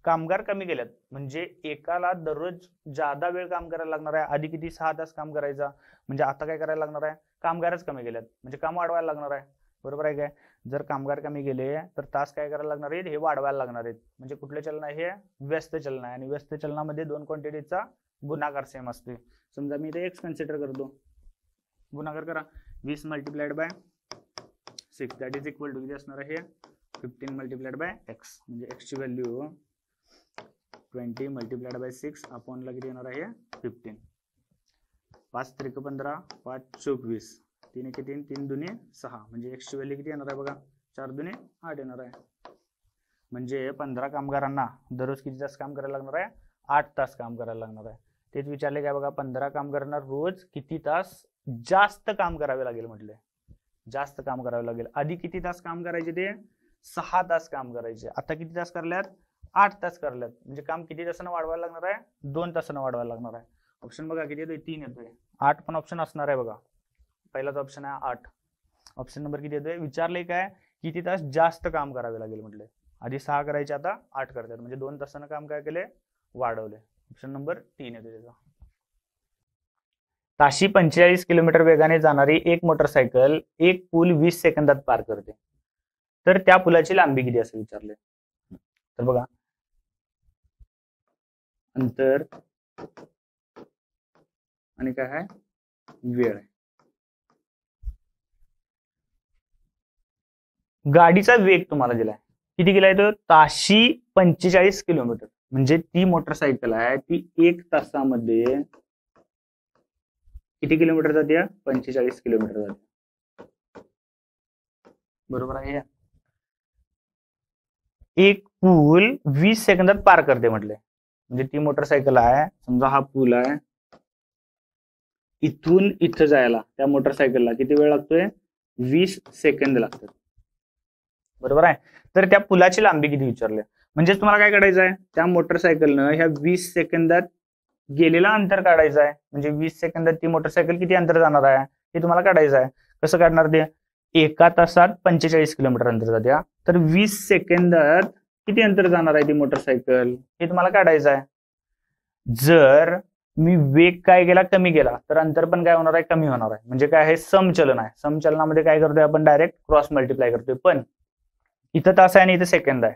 कामगार कमी केल्यात म्हणजे एकाला दररोज जादा वेळ काम करायला लागणार आहे. आधी किती? 6 तास काम करायचा, म्हणजे आता काय करायला लागणार आहे? कामगारच कमी केल्यात म्हणजे काम वाढवायला लागणार आहे. बरोबर आहे काय? जर कामगार कमी गेले तर तास काय करायला लागणार आहेत? हे वाढवायला लागणार आहेत. म्हणजे कुठले चलन आहे? हे व्यस्त चलन आहे आणि व्यस्त चलनामध्ये 2 क्वांटिटीचा गुणाकार सेम असते. समजा मी इथे एक्स कन्सिडर करतो, गुणाकार करा. 20 multiplied by 6 that is equal to किती असणार आहे? 15 मल्टिप्लाइड बाय एक्स. म्हणजे एक्स ची व्हॅल्यू 20 मल्टिप्लाइड बाय 6 अपॉन ला किती येणार आहे? 15. 5 त्रिक 15, 5 24, 3 1 3, 3 दुने 6. म्हणजे एक्स ची व्हॅल्यू किती येणार आहे बघा? 4 दुने 8 येणार आहे. म्हणजे 15 कामगारांना दररोज किती तास काम करायला लागणार आहे? 8 तास काम करायला लागणार आहे. तेच विचारले काय बघा? 15 कामगारांना रोज किती तास जास्त काम करावे लागेल म्हटले? जास्त काम करावे लागेल. आधी किती तास काम करायचे? ते 6 तास काम करायचे. आता किती तास करल्यात? 8 तास करल्यात. म्हणजे काम किती तासानं वाढवायला लागणार आहे? 2 तासानं वाढवायला लागणार आहे. ऑप्शन बघा किती येतोय? 3 येतोय. 8 पण ऑप्शन असणार आहे बघा. पहिलाच ऑप्शन आहे 8. ऑप्शन नंबर किती येतोय? विचारले काय? किती तास जास्त काम करावे लागेल म्हटले? आधी 6 करायचे, आता 8 करतात. म्हणजे 2 तासानं काम काय केले? वाढवले. ऑप्शन नंबर 3 येतोय त्याचा. ताशी 45 किलोमीटर वेगाने जाणारी एक मोटरसायकल एक पूल 20 सेकंदात पार करते, तर त्या पुलाची लांबी किती असे विचारले? तर बघा, अंतर आणि काय आहे? वेळ आहे. गाडीचा वेग तुम्हाला दिलाय, किती गेलाय? तो ताशी 45 किलोमीटर. म्हणजे ती मोटरसायकल आहे ती 1 तासामध्ये किती किलोमीटर जाते? 45 किलोमीटर जाते. बरोबर आहे. एक पूल 20 सेकंदात पार करते म्हटले. म्हणजे ती मोटरसायकल आहे, समजा हा पूल आहे, इथून इथं जायला त्या मोटरसायकलला किती वेळ लागतोय? 20 सेकंद लागतात. बरोबर आहे. तर त्या पुलाची लांबी किती विचारले? म्हणजे तुम्हाला काय करायचं आहे? त्या मोटरसायकलनं ह्या 20 सेकंदात गेलेला अंतर काढायचं आहे. म्हणजे 20 सेकंदात ती मोटरसायकल किती अंतर जाणार आहे हे तुम्हाला काढायचं आहे. कसं काढणार ते? एका तासात 45 किलोमीटर अंतर जाते. तर 20 सेकंदात किती अंतर जाणार आहे ती मोटरसायकल हे तुम्हाला काढायचं आहे. जर मी वेग काय केला? कमी केला, तर अंतर पण काय होणार आहे? कमी होणार आहे. म्हणजे काय आहे? समचलन आहे. समचलनामध्ये काय करतोय आपण? डायरेक्ट क्रॉस मल्टिप्लाय करतोय. पण इथं तास आहे आणि इथं सेकंद आहे.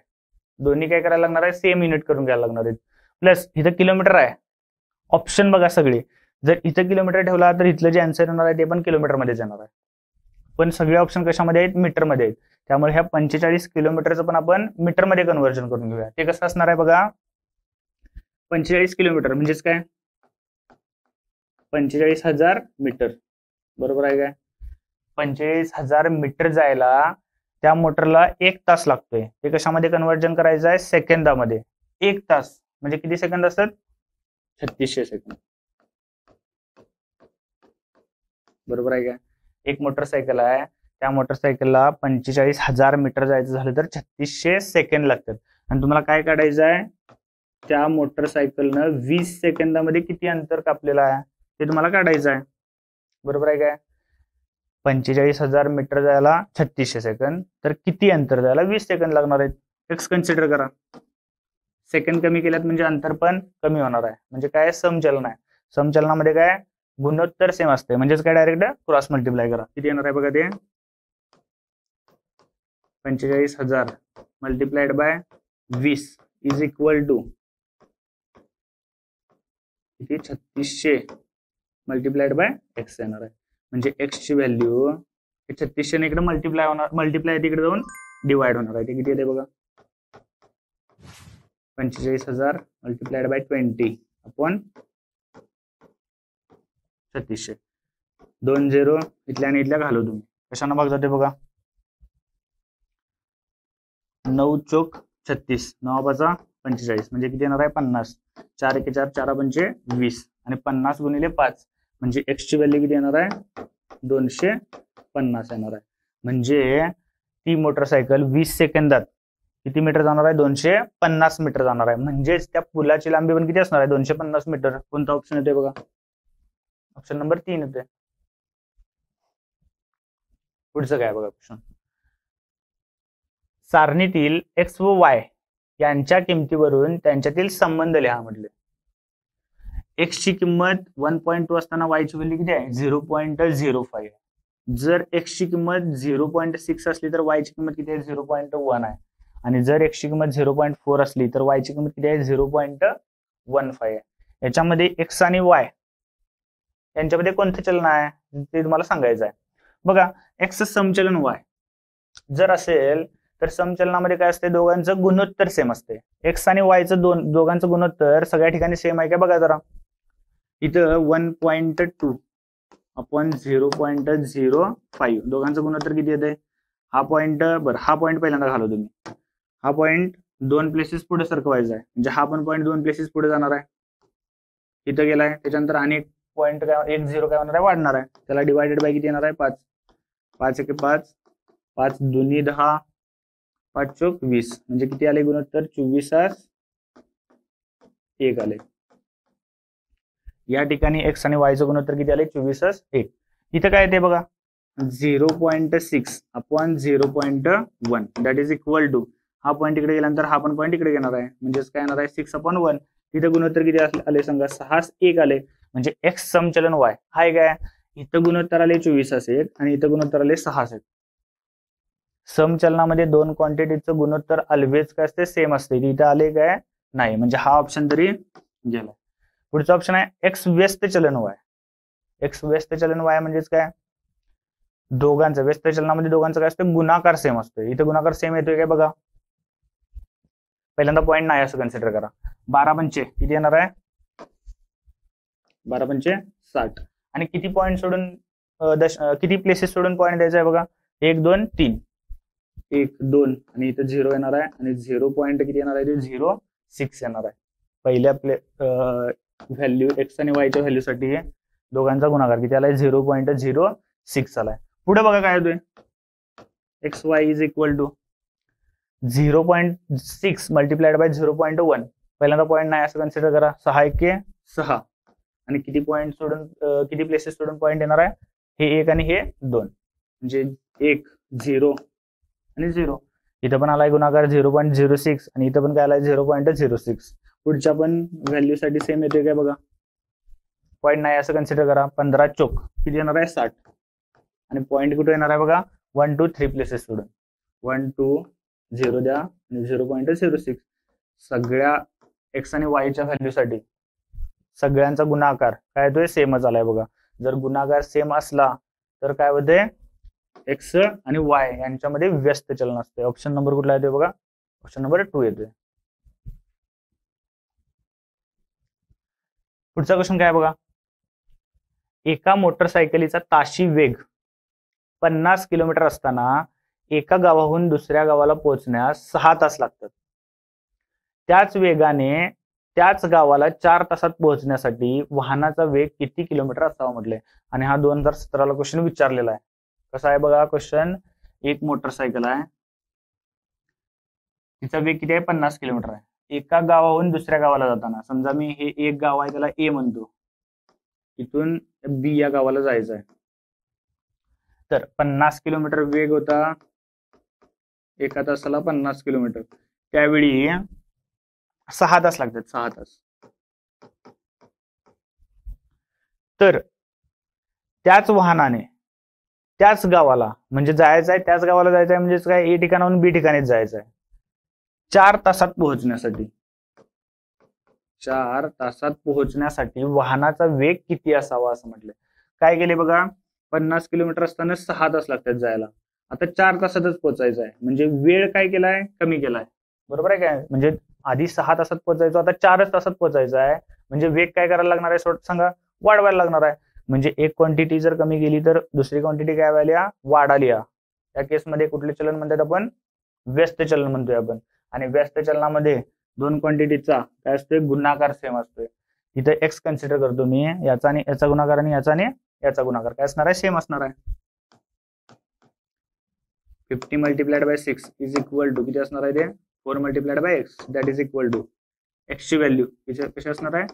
दोन्ही काय करायला लागणार आहे? सेम युनिट करून घ्यायला लागणार आहेत. प्लस इथं किलोमीटर आहे. ऑप्शन बघा सगळे. जर इथं किलोमीटर ठेवला तर इथलं जे आन्सर येणार आहे ते पण किलोमीटर मध्येच येणार आहे. पण सगळे ऑप्शन कशामध्ये आहेत? मीटर मध्ये आहेत. त्यामुळे ह्या 45 किलोमीटरचं पण आपण मीटर मध्ये कन्व्हर्जन करून घेऊया. ते कसं असणार आहे बघा? 45 किलोमीटर म्हणजेच काय? 45,000 मीटर. बरोबर आहे काय? 45,000 मीटर जायला त्या मोटरला 1 तास लागतोय. ते कशामध्ये कन्व्हर्जन करायचं आहे? सेकंदामध्ये. 1 तास म्हणजे किती सेकंद असतात? 3600 सेकंद. बरोबर आहे काय? एक मोटरसायकल आहे, त्या मोटरसायकलला 45,000 मीटर जायचं झालं तर 3600 सेकंद लागतात. आणि तुम्हाला काय काढायचं आहे? त्या मोटरसायकलनं 20 सेकंदामध्ये किती अंतर कापलेलं आहे ते तुम्हाला काढायचं आहे. बरोबर आहे काय? 45,000 मीटर जायला 3600 सेकंद, तर किती अंतर जायला? 20 सेकंद लागणार आहेत. एक्स कन्सिडर करा. सेकंद कमी केल्यात म्हणजे अंतर पण कमी होणार आहे. म्हणजे काय? समचलन आहे. समचलनामध्ये काय? गुणोत्तर सेम असते. म्हणजेच काय? डायरेक्ट क्रॉस मल्टिप्लाय करा. किती येणार आहे बघा ते? 45,000 multiplied by 20 is equal to किती? 3600 मल्टिप्लाइड बाय एक्स येणार आहे. म्हणजे एक्स ची व्हॅल्यू 3600 ने इकडे मल्टिप्लाय होणार, मल्टिप्लाय तिकडे जाऊन डिवाइड होणार आहे. ते किती येते बघा? 45,000 मल्टिप्लाइड बाय 20 अपॉन 3600. 2 0 इथल्या आणि इथल्या घालू तुम्ही. कशानं भाग जाते बघा? 9 चोक 36, 9 45 म्हणजे किती येणार आहे? 50. 4 1 4 4 पंचे 20 आणि 50 गुणिले 5 म्हणजे एक्स ची व्हॅल्यू किती येणार आहे? 250 येणार आहे. म्हणजे ती मोटरसायकल 20 सेकंदात किती मीटर जाणार आहे? 250 मीटर जाणार आहे. म्हणजेच त्या पुलाची लांबी पण किती असणार आहे? 250 मीटर. कोणता ऑप्शन येतोय बघा? ऑप्शन नंबर 3 येतोय. पुढचं काय बघा ऑप्शन? सारणीतील एक्स व वाय यांच्या किमतीवरून त्यांच्यातील संबंध लिहा म्हटले. एक्स ची किंमत 1.2 असताना वाय ची व्हॅल्यू किती आहे? 0.05. जर एक्स ची किंमत 0.6 असली तर वाय ची किंमत किती आहे? 0.1 आहे. आणि जर एक्स ची किंमत 0.4 असली तर वाय ची किंमत किती आहे? 0.15 आहे. याच्यामध्ये एक्स आणि वाय यांच्यामध्ये कोणतं चलन आहे ते तुम्हाला सांगायचं आहे. बघा, एक्स समचलन वाय जर असेल तर समचलनामध्ये काय असते? दोघांचं गुणोत्तर सेम असते. एक्स आणि वायचं दोघांचं गुणोत्तर सगळ्या ठिकाणी सेम आहे का बघा जरा. इथं 1.2 अपॉन 0.05 दोघांचं गुणोत्तर किती येते? हा पॉइंट बरं, हा पॉइंट पहिल्यांदा घालू तुम्ही. हा पॉइंट 2 प्लेसेस पुढे सरकवायचा आहे. म्हणजे हा पण पॉइंट 2 प्लेसेस पुढे जाणार आहे. इथं गेलाय. त्याच्यानंतर आणि पॉइंट काय? 1 0 काय होणार आहे? वाढणार आहे. त्याला डिवायडेड बाय किती येणार आहे? 5. 5 1 5 5 2 10 5 चोक 20 म्हणजे किती आले गुणोत्तर? 24 1 आले. या ठिकाणी एक्स आणि वायचं गुणोत्तर किती आले? 24 1. इथं काय येते बघा? 0.6 upon 0.1 that is equal to हा पॉईंट इकडे गेल्यानंतर हा पण पॉईंट इकडे घेणार आहे. म्हणजेच काय येणार आहे? 6/1. इथं गुणोत्तर किती आले सांगा? 6 1 आले. म्हणजे एक्स समचलन वाय हाय काय? इथं गुणोत्तर आले 24 1 आणि इथं गुणोत्तर आले 6 1. समचलनामध्ये दोन क्वांटिटीचं गुणोत्तर ऑलवेज काय असते? सेम असते. इथं आले काय? नाही. म्हणजे हा ऑप्शन तरी गेला. पुढचा ऑप्शन आहे एक्स व्यस्त चलन वाय. एक्स व्यस्त चलन वाय म्हणजेच काय? दोघांचं व्यस्त चलनामध्ये दोघांचं काय असतं? गुणाकार सेम असतो. इथं गुणाकार सेम येतोय काय बघा? पहिल्यांदा पॉईंट नाही असं कन्सिडर करा. 12 पंचे किती येणार आहे? 12 पंचे 60. आणि किती पॉईंट सोडून किती प्लेसेस सोडून पॉईंट द्यायचा आहे बघा? 1 2 3 1 2 आणि इथं 0 येणार आहे आणि 0 पॉईंट किती येणार आहे? ते 0.6 येणार आहे. पहिल्या व्हॅल्यू एक्स आणि वायच्या व्हॅल्यू साठी दोघांचा गुणाकार किती आलाय? 0.06 आलाय. पुढे बघा काय होतोय? X y is equal to 0.6 multiplied by 0.1 पहिल्यांदा पॉईंट नाही असं कन्सिडर करा. 6 एके 6 आणि किती पॉईंट सोडून किती प्लेसेस सोडून पॉईंट येणार आहे, हे 1 आणि हे 2, म्हणजे 1 0 आणि 0. इथं पण आलाय गुणाकार 0.06 आणि इथं पण काय आलाय 0.06. पुढच्या पण व्हॅल्यू साठी सेम येतोय काय बघा. पॉईंट नाही असं कन्सिडर करा. 15 चोक किती येणार आहे 60 आणि पॉईंट कुठे येणार आहे बघा 1 2 3 प्लेसेस सोडून 1 2 0 द्या आणि 0.06. सगळ्या एक्स आणि वायच्या व्हॅल्यू साठी सगळ्यांचा गुणाकार काय येतोय सेमच आलाय बघा. जर गुणाकार सेम असला तर काय होते एक्स आणि वाय यांच्यामध्ये व्यस्त चलन असते. ऑप्शन नंबर कुठला येतोय बघा, ऑप्शन नंबर 2 येतोय. पुढचा क्वेश्चन काय बघा. एका मोटरसायकलीचा ताशी वेग 50 किलोमीटर असताना एका गावाहून दुसऱ्या गावाला पोहोचण्यास 6 तास लागतात. त्याच वेगाने त्याच गावाला 4 तासात पोहोचण्यासाठी वाहनाचा वेग किती किलोमीटर असावा म्हटले. आणि हा 2017ला क्वेश्चन विचारलेला आहे. कसा आहे बघा क्वेश्चन. एक मोटरसायकल आहे, तिचा वेग किती आहे 50 किलोमीटर आहे. एका गावाहून दुसऱ्या गावाला जाताना समजा मी हे एक गाव आहे त्याला ए म्हणतो, इथून बी या गावाला जायचं आहे. तर 50 किलोमीटर वेग होता, एका तासाला 50 किलोमीटर. त्यावेळी 6 तास लागतात, 6 तास. तर त्याच वाहनाने त्याच गावाला म्हणजे जायचं आहे, त्याच गावाला जायचं आहे म्हणजे काय ए ठिकाणाहून बी ठिकाणीच जायचं आहे 4 तासात पोहोचण्यासाठी. 4 तासात पोहोचण्यासाठी वाहनाचा वेग किती असावा असं म्हटलंय. काय केले बघा 50 किलोमीटर असताना 6 तास लागतात जायला. आता 4 तासातच पोहोचायचं आहे म्हणजे वेळ काय केलाय कमी केलाय. बरोबर आहे काय. म्हणजे आधी 6 तासात पोहोचायचो, आता 4 तासात पोहोचायचं आहे. म्हणजे वेग काय करायला लागणार आहे सांगा, वाढवायला लागणार आहे. म्हणजे एक क्वांटिटी जर कमी गेली तर दुसरी क्वांटिटी काय व्हायला वाढाली. या केसमध्ये कुठले चलन म्हणतात आपण, व्यस्त चलन म्हणतोय आपण. आणि व्यस्त चलनामध्ये दोन क्वांटिटीचा काय असतोय गुणाकार सेम असतोय. इथे एक्स कन्सिडर करतो मी, याचा आणि याचा गुणाकार आणि याचा आणि याचा गुणाकार काय असणार आहे सेम असणार आहे. 50 multiplied by 6 is equal to किती असणार आहे ते 4 multiplied by x that is equal to x ची व्हॅल्यू कशी असणार आहे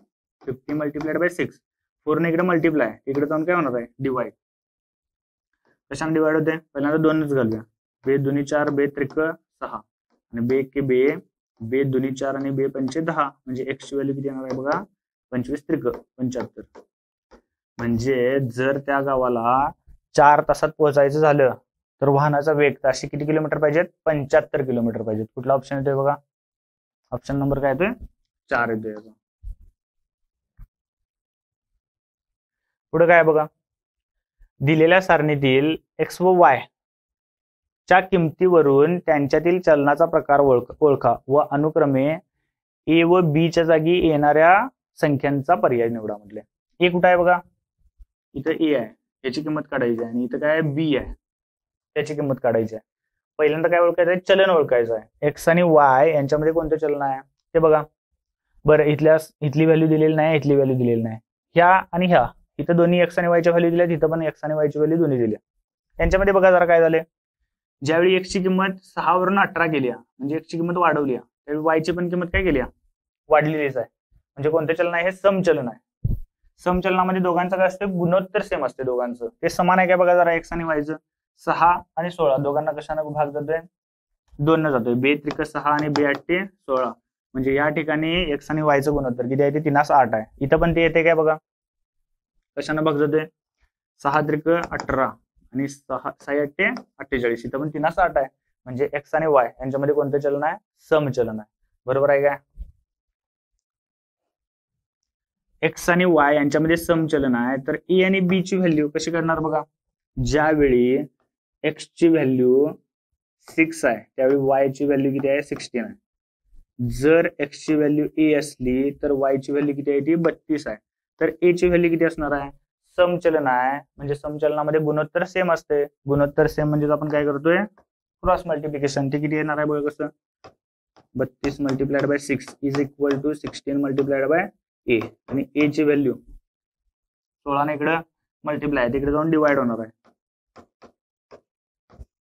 50 मल्टिप्लाइड बाय 6. 4 ने इकडे मल्टिप्लाय, इकडे जाऊन काय होणार आहे डिवाइड. कशाने डिवाइड होते पहिल्यांदा 2च घालूया. बे 2 4 बे 3 6 आणि बे के बे बे 2 4 आणि बे 5 10 म्हणजे एक्स ची व्हॅल्यू किती येणार आहे बघा 25 3 75. म्हणजे जर त्या गावाला 4 तासात पोहोचायचं झालं तर वाहनाचा वेग ताशी किती किलोमीटर पाहिजेत 75 किलोमीटर पाहिजेत. कुठला ऑप्शन येतोय बघा, ऑप्शन नंबर काय येतोय 4 येतोय. पुढे काय बघा, दिलेल्या सारणीतील एक्स व वाय च्या किमतीवरून त्यांच्यातील चलनाचा प्रकार ओळखा व अनुक्रमे ए व बी च्या जागी येणाऱ्या संख्यांचा पर्याय निवडा म्हटले. ए कुठं आहे बघा, इथं ए आहे याची किंमत काढायची आहे आणि इथं काय बी आहे त्याची किंमत काढायची आहे. पहिल्यांदा काय ओळखायचं आहे चलन ओळखायचं आहे. एक्स आणि वाय यांच्यामध्ये कोणतं चलन आहे ते बघा. बरं इथली व्हॅल्यू दिलेली नाही, इथली व्हॅल्यू दिलेली नाही. ह्या आणि ह्या इथं दोन्ही एक्स आणि वायच्या व्हॅल्यू दिल्या, तिथं पण एक्स आणि वायची व्हॅल्यू दोन्ही दिल्या. यांच्यामध्ये बघा जरा काय झाले, ज्यावेळी एक्स ची किंमत 6 वरून 18 केली म्हणजे एक्स ची किंमत वाढवली, त्यावेळी वायची पण किंमत काय केली वाढलेलीच आहे. म्हणजे कोणतं चलन आहे हे समचलन आहे. समचलनामध्ये दोघांचं काय असतं गुणोत्तर सेम असते, दोघांचं ते समान आहे काय बघा जरा. एक्स आणि वायचं 6 आणि 16 दोघांना कशाने भाग जातोय 2 न जातोय. बे 3 6 आणि बे 8 16 म्हणजे या ठिकाणी एक्स आणि वायचं गुणोत्तर किती आहे ते 3/8 आहे. इथं पण ते येते काय बघा कशाने भाग जातोय 6 3 18 आणि 6 8 48 इथं पण 3/8 आहे. म्हणजे एक्स आणि वाय यांच्यामध्ये कोणतं चलन आहे समचलन आहे. बरोबर आहे काय. एक्स आणि वाय यांच्यामध्ये समचलन आहे तर ए आणि बी ची व्हॅल्यू कशी करणार बघा. ज्यावेळी एक्स ची व्हॅल्यू 6 आहे त्यावेळी वाय ची व्हॅल्यू किती आहे 16 आहे. जर एक्स ची व्हॅल्यू ए असली तर वाय ची व्हॅल्यू किती आहे ती 32 आहे. तर ए ची व्हॅल्यू किती असणार आहे समचलन आहे म्हणजे समचलनामध्ये गुणोत्तर सेम असते. गुणोत्तर सेम म्हणजे आपण काय करतोय क्रॉस मल्टिप्लिकेशन. ते किती येणार आहे बघा कसं 32 multiplied by 6 is equal to 16 multiplied by a आणि ए ची व्हॅल्यू 16 ने इकडे मल्टिप्लाय तिकडे जाऊन डिवाइड होणार आहे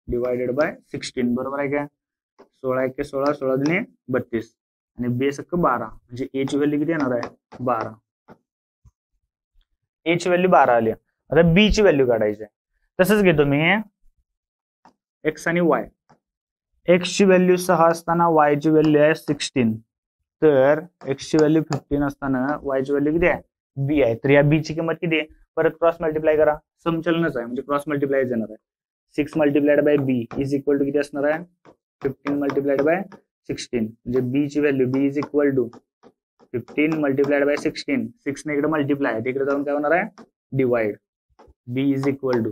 डिवायडेड बाय 16. बरोबर आहे काय. 16 1 16 16 2 32 आणि बेस 12 म्हणजे ए ची व्हॅल्यू किती येणार आहे 12. ए ची व्हॅल्यू 12 आली. आता बी ची व्हॅल्यू काढायची आहे. तसंच घेतो मी एक्स आणि वाय. एक्स ची व्हॅल्यू 6 असताना वाय ची व्हॅल्यू आहे 16. तर एक्स ची व्हॅल्यू 15 असताना वाय ची व्हॅल्यू किती आहे बी आहे. तर या बी ची किंमत किती आहे परत क्रॉस मल्टिप्लाय करा. समचलनच आहे म्हणजे क्रॉस मल्टिप्लाय येणार आहे. 6 multiplied by B is equal to किती असणार आहे 15 मल्टिप्लाइड बाय 16. म्हणजे बी ची value B is equal to 15 multiplied by 16. 6 ने इकडे मल्टिप्लाय तिकडे जाऊन काय होणार आहे divide. B is equal to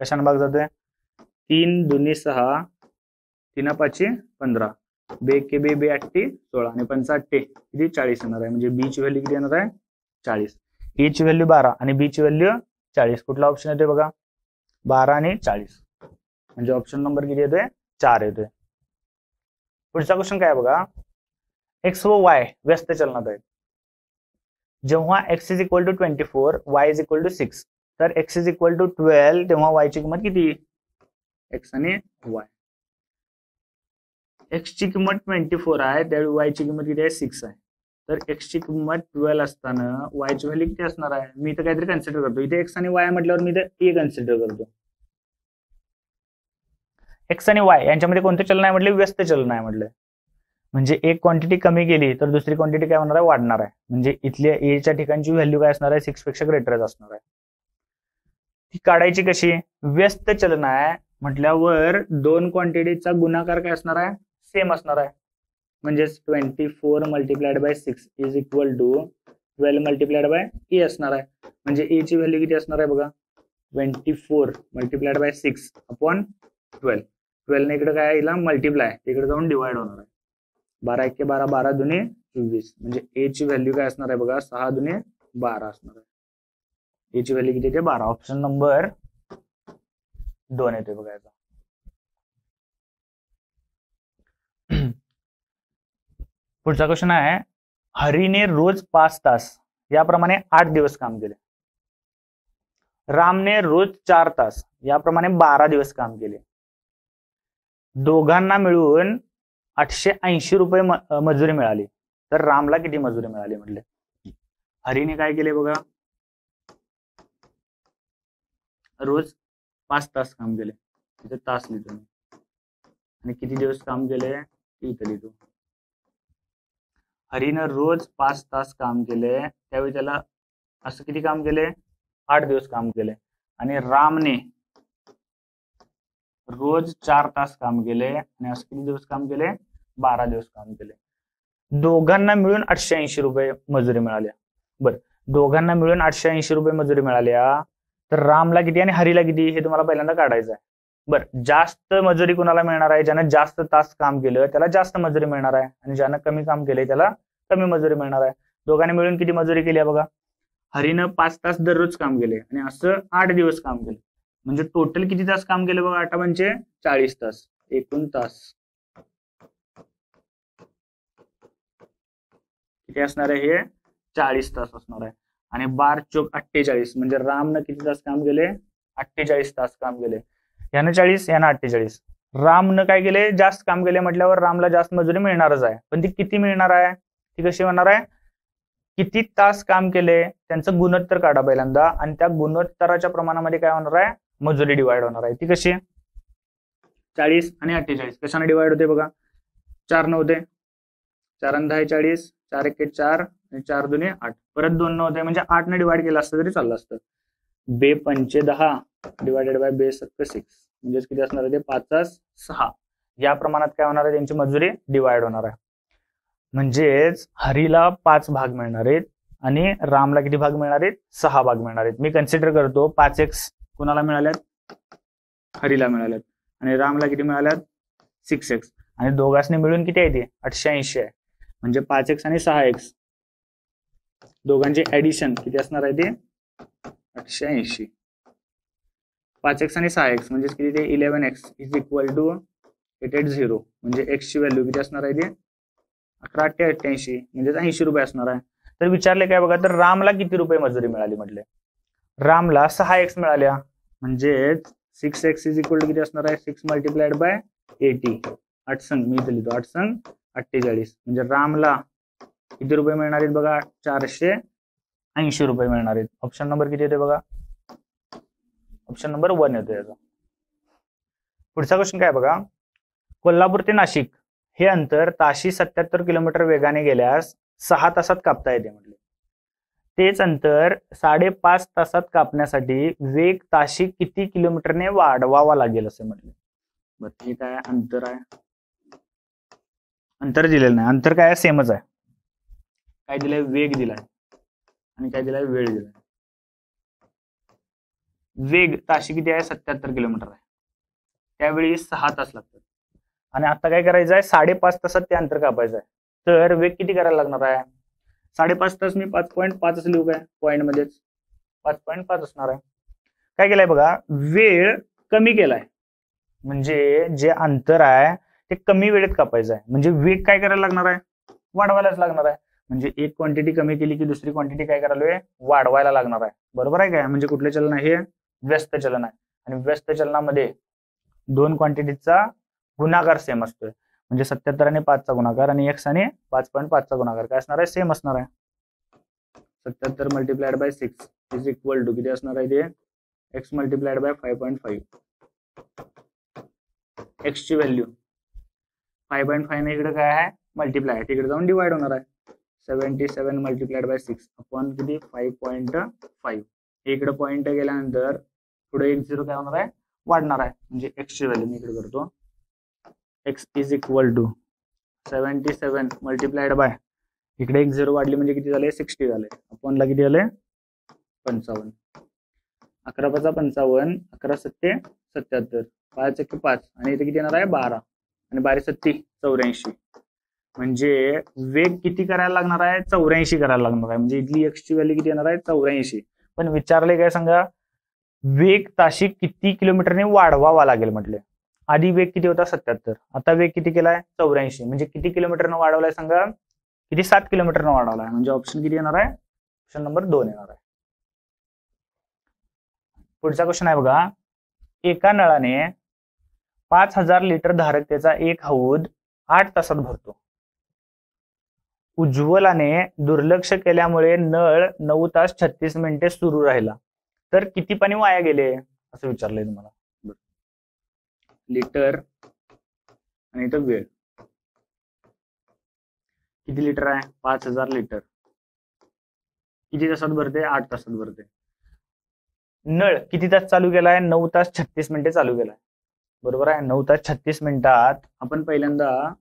कशाने भाग जातोय 3 दुनी 6 3 5 15 बे के बे बे 8 16 आणि 5 8 किती 40 येणार आहे. म्हणजे बी ची व्हॅल्यू किती येणार आहे 40. ए ची व्हॅल्यू 12 आणि बी ची व्हॅल्यू 40. कुठला ऑप्शन येतोय बघा 12 आणि 40. म्हणजे ऑप्शन नंबर किती येतोय 4 येतोय. पुढचा क्वेश्चन काय बघा एक्स व वाय व्यस्त चलनात आहेत. जेव्हा x is equal to 24 y is equal to 6 तर एक्स इज इक्वल टू 12 तेव्हा वाय ची किंमत किती एक्स आणि वाय. एक्स ची किंमत 24 आहे त्यावेळी वाय ची किंमत किती आहे 6 आहे. तर एक्स ची किंमत 12 असताना वाय ची व्हॅल्यू किती असणार आहे. मी इथे काहीतरी कन्सिडर करतो. इथे एक्स आणि वाय म्हटल्यावर मी इथे ए कन्सिडर करतो. एक्स आणि वाय यांच्यामध्ये कोणतं चलन आहे म्हटलं व्यस्त चलन आहे म्हटलं. म्हणजे एक क्वांटिटी कमी गेली तर दुसरी क्वांटिटी काय होणार आहे वाढणार आहे. म्हणजे इथल्या ए च्या ठिकाणची व्हॅल्यू काय असणार आहे 6 पेक्षा ग्रेटरच असणार आहे. ती काढायची कशी व्यस्त चलन आहे म्हटल्यावर दोन क्वांटिटीचा गुणाकार काय असणार आहे सेम असणार आहे. म्हणजेच 24 multiplied by 6 is equal to 12 multiplied by a असणार आहे. म्हणजे ए ची व्हॅल्यू किती असणार आहे बघा 24 मल्टिप्लाइड बाय 6 अपॉन 12. 12 ने इकडे काय येईल मल्टिप्लाय इकडे जाऊन डिवाइड होणार आहे. 12 1 12 12 दुने 24. म्हणजे ए ची व्हॅल्यू काय असणार आहे बघा 6 दुने 12 असणार आहे. ए ची व्हॅल्यू किती येते 12. ऑप्शन नंबर 2 येते बघा याचा. पुढचा क्वेश्चन आहे हरीने रोज 5 तास याप्रमाणे 8 दिवस काम केले. रामने रोज 4 तास याप्रमाणे 12 दिवस काम केले. दोघांना मिळून 880 रुपये मजुरी मिळाली. तर रामला किती मजुरी मिळाली म्हटले. हरीने काय केले बघा रोज 5 तास काम केले. तिथे तास लिहितो मी आणि किती दिवस काम केले इथे लिहितो. हरीनं रोज 5 तास काम केले त्यावेळी त्याला असं किती काम केले 8 दिवस काम केले. आणि रामने रोज 4 तास काम केले आणि असं किती दिवस काम केले 12 दिवस काम केले. दोघांना मिळून 880 रुपये मजुरी मिळाल्या. बरं दोघांना मिळून 880 रुपये मजुरी मिळाल्या तर रामला किती आणि हरीला किती हे तुम्हाला पहिल्यांदा काढायचं आहे. बरं जास्त मजुरी कुणाला मिळणार आहे ज्यानं जास्त तास काम केलं त्याला जास्त मजुरी मिळणार आहे आणि ज्यानं कमी काम केले त्याला कमी मजुरी मिळणार आहे. दोघांनी मिळून किती मजुरी केली आहे बघा हरीनं 5 तास दररोज काम केले आणि असं 8 दिवस काम केले. म्हणजे टोटल किती तास काम केले बघा 8 म्हणजे 40 तास. एकूण तास किती असणार आहे हे 40 तास असणार आहे. आणि 12 चोक 48 म्हणजे रामनं किती तास काम केले 48 तास काम केले. यानं 40 यानं 48. रामनं काय केले जास्त काम केले म्हटल्यावर रामला जास्त मजुरी मिळणारच आहे. पण ती किती मिळणार आहे ती कशी होणार आहे किती तास काम केले त्यांचं गुणोत्तर काढा पहिल्यांदा आणि त्या गुणोत्तराच्या प्रमाणामध्ये काय होणार आहे मजुरी डिवाइड होणार आहे. ती कशी 40 आणि 48 कशाने डिवाइड होते बघा 4 न होते 4 आणि 10 40 4 1 4 आणि 4 2 8 परत 2 न होते म्हणजे 8 ने डिवाइड केलं असतं तरी चाललं असतं. बे 5 10 डिवायडेड बाय बे 6 म्हणजे किती असणार आहे ते 5 6 या प्रमाणात काय होणार आहे त्यांची मजुरी डिवाइड होणार आहे. म्हणजेच हरीला 5 भाग मिळणार आहेत आणि रामला किती भाग मिळणार आहेत 6 भाग मिळणार आहेत. मी कन्सिडर करतो 5x कुणाला मिळाल्यात हरीला मिळाल्यात आणि रामला किती मिळाल्यात 6x आणि दोघांनी मिळून किती आहे ते 880 आहे. म्हणजे 5x आणि 6x दोघांचे ऍडिशन किती असणार आहे ते 880. 5x आणि 6x म्हणजे किती ते 11x इज इक्वल टू 880 म्हणजे x ची व्हॅल्यू किती असणार आहे ते 1188 म्हणजे 80 रुपये असणार आहे. तर विचारले काय बघा तर रामला किती रुपये मजुरी मिळाली म्हटले. रामला 6x मिळाल्या म्हणजे 6x इज इक्वल टू किती असणार आहे 6 मल्टिप्लाइड बाय 80. 8 संघ मी इथे लिहितो 8 संघ 48 म्हणजे रामला किती रुपये मिळणार आहेत बघा 480 रुपये मिळणार आहेत. ऑप्शन नंबर किती येते बघा, ऑप्शन नंबर 1 येतो याचा. पुढचा क्वेश्चन काय बघा, कोल्हापूर ते नाशिक हे अंतर ताशी 77 किलोमीटर वेगाने गेल्यास 6 तासात कापता येते म्हटले. तेच अंतर 5.5 तासात कापण्यासाठी वेग ताशी किती किलोमीटरने वाढवावा लागेल असे म्हटले. बरं हे काय अंतर आहे, अंतर दिलेलं नाही, अंतर काय सेमच आहे. काय दिलंय, वेग दिलाय आणि काय दिलाय, वेळ दिलाय. वेग ताशी किती आहे 77 किलोमीटर आहे, त्यावेळी 6 तास लागतात. आणि आता काय करायचं आहे 5.5 तासात ते अंतर कापायचं आहे. तर वेग किती करायला लागणार आहे, 5.5 तास मी 5.5 असं लिहू काय, पॉईंट मध्येच 5.5 असणार आहे. काय केलंय बघा, वेळ कमी केलाय म्हणजे जे अंतर आहे ते कमी वेळेत कापायचं आहे. म्हणजे वेग काय करायला लागणार आहे, वाढवायलाच लागणार आहे. म्हणजे एक क्वांटिटी कमी केली की दुसरी क्वांटिटी काय करायला वाढवायला लागणार आहे. बरोबर आहे काय, म्हणजे कुठले चलन आहे, हे व्यस्त चलन आहे. आणि व्यस्त चलनामध्ये दोन क्वांटिटीचा गुणाकार सेम असतोय. म्हणजे 77 आणि 5 चा गुणाकार आणि x आणि 5.5 चा गुणाकार काय असणार आहे, सेम असणार आहे. 77 multiplied by 6 is equal to किती असणार आहे, ते x मल्टिप्लाइड बाय 5.5. x ची व्हॅल्यू 5.5 ने इकडे काय आहे मल्टिप्लाय, तिकडे जाऊन डिवाइड होणार आहे. 77 मल्टिप्लाइड बाय 6 अपॉन किती 5.5. इकडे पॉईंट गेल्यानंतर पुढे 1 0 काय होणार आहे, वाढणार आहे. म्हणजे x ची व्हॅल्यू मी इकडे करतो, x is equal to 77 multiplied by इकडे 1 0 वाढली म्हणजे किती झाले 60 झाले, अपॉनला किती झाले 55. 11 × 55 11 7 77 5 × 5 आणि इथे किती येणार आहे 12 आणि 12 7 84. म्हणजे वेग किती करायला लागणार आहे, 84 करायला लागणार आहे. म्हणजे इथली x ची व्हॅल्यू किती येणार आहे 84. पण विचारले काय सांगा, वेग ताशी किती किलोमीटरने वाढवावा लागेल म्हटले. आधी वेग किती होता 77, आता वेग किती केलाय 84. म्हणजे किती किलोमीटरनं वाढवलाय सांगा, किती 7 किलोमीटरनं वाढवलाय. म्हणजे ऑप्शन किती येणार आहे, ऑप्शन नंबर 2 येणार आहे. पुढचा क्वेश्चन आहे बघा, एका नळाने 5000 लिटर धारकतेचा एक हौद 8 तासात भरतो. उज्ज्वलाने दुर्लक्ष केल्यामुळे नळ 9 तास 36 मिनिटे सुरू राहिला, तर किती पाणी वाया गेले असं विचारलंय तुम्हाला. लिटर आणि इथं वेळ. किती लिटर आहे 5000 लिटर, किती तासात भरते 8 तासात भरते. नळ किती तास चालू केलाय 9 तास 36 मिनिटे चालू केलाय. बरोबर आहे, 9 तास 36 मिनिटात आपण पहिल्यांदा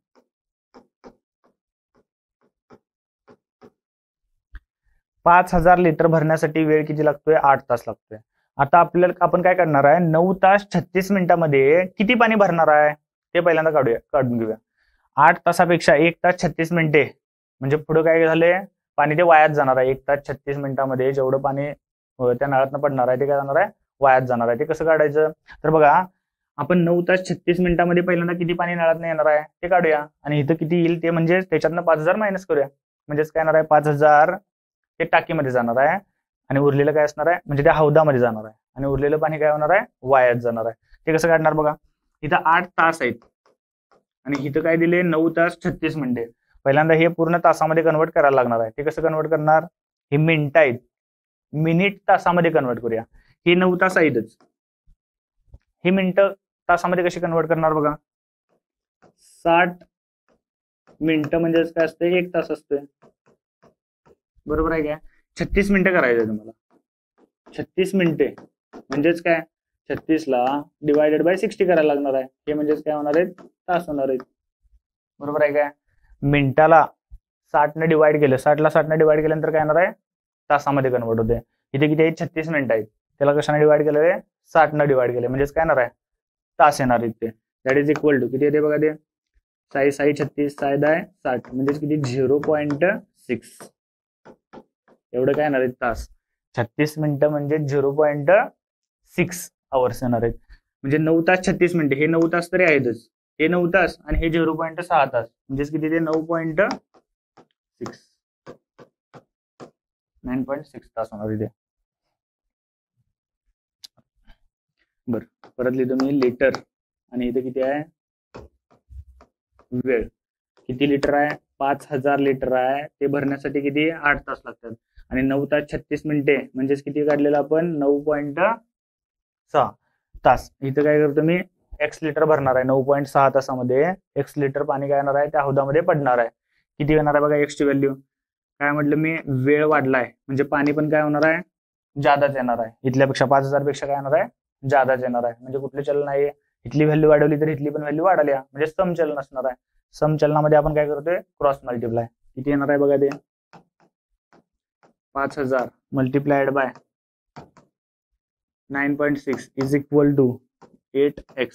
5000 लिटर भरण्यासाठी वेळ किती लागतोय 8 तास लागतोय. आता आपल्याला आपण काय करणार आहे 9 तास 36 मिनिटांमध्ये किती पाणी भरणार आहे ते पहिल्यांदा काढून घेऊया. 8 तासापेक्षा 1 तास 36 मिनिटे म्हणजे पुढे काय झाले, पाणी ते वायात जाणार आहे. 1 तास 36 मिनिटांमध्ये जेवढं पाणी त्या नळातनं पडणार आहे ते काय जाणार आहे, वायात जाणार आहे. ते कसं काढायचं, तर बघा आपण 9 तास 36 मिनिटांमध्ये पहिल्यांदा किती पाणी नळातनं येणार आहे ते काढूया आणि इथं किती येईल ते म्हणजे त्याच्यातनं 5000 मायनस करूया. म्हणजेच काय येणार आहे 5000 ते टाकीमध्ये जाणार आहे आणि उरलेलं काय असणार आहे, म्हणजे त्या हौदामध्ये जाणार आहे आणि उरलेलं पाणी काय होणार आहे, वायात जाणार आहे. ते कसं काढणार बघा, इथं 8 तास आहेत आणि इथं काय दिले 9 तास 36 मिनिटे. पहिल्यांदा हे पूर्ण तासामध्ये कन्वर्ट करायला लागणार आहे. ते कसं कन्वर्ट करणार, हे मिनिट आहेत, मिनिट तासामध्ये कन्वर्ट करूया. हे 9 तास आहेतच, हे मिनिटं तासामध्ये कशी कन्वर्ट करणार बघा. 60 मिनिटं म्हणजे काय असते 1 तास असतोय. बरोबर आहे काय, 36 मिनिटं करायचं तुम्हाला. 36 मिनिटे म्हणजेच काय 36 ला डिवायडेड बाय 60 करायला लागणार आहे. हे म्हणजेच काय होणार आहेत, तास होणार आहेत. बरोबर आहे काय, मिनिटाला 60 ने डिवाइड केलं, 60 ला 60 ने डिवाइड केल्यानंतर काय येणार आहे तासामध्ये कन्वर्ट होते. इथे किती आहेत 36 मिनिटं आहेत, त्याला कशाने डिवाइड केलं 60 ने डिवाइड केलं म्हणजेच काय येणार आहे तास येणार आहेत. ते दॅट इज इक्वल टू किती येते बघा, ते 6 6 36 6 10 60 म्हणजेच किती 0.6 एवढं काय येणार आहेत तास. 36 मिनिटं म्हणजे 0.6 आवर्स येणार आहेत. म्हणजे 9 तास 36 मिनिटे, हे 9 तास तरी आहेतच, हे 9 तास आणि हे 0.6 तास म्हणजेच किती ते 9.6 9.6 तास होणार इथे. बर परत लिहितो मी लिटर आणि इथे किती आहे वेळ. किती लिटर आहे? 5000 लिटर आहे. ते भरण्यासाठी किती? 8 तास लागतात. आणि 9 तास 36 मिनिटे म्हणजेच किती काढलेलं आपण? 9.6 तास. इथं काय करतो मी? एक्स लिटर भरणार आहे. 9.6 तासामध्ये एक्स लिटर पाणी काय येणार आहे? त्या हौदामध्ये पडणार आहे. किती येणार आहे बघा एक्सची व्हॅल्यू? काय म्हटलं मी? वेळ वाढलाय म्हणजे पाणी पण काय होणार आहे? जादाच येणार आहे. इथल्यापेक्षा 5000 पेक्षा काय येणार आहे? जादाच येणार आहे. म्हणजे कुठले चलन आहे? इथली व्हॅल्यू वाढवली तर इथली पण व्हॅल्यू वाढली, म्हणजे समचलन असणार आहे. समचलनामध्ये आपण काय करतोय? Cross multiply. किती येणार आहे बघा ते? 5000 multiplied by 9.6 is equal to 8x.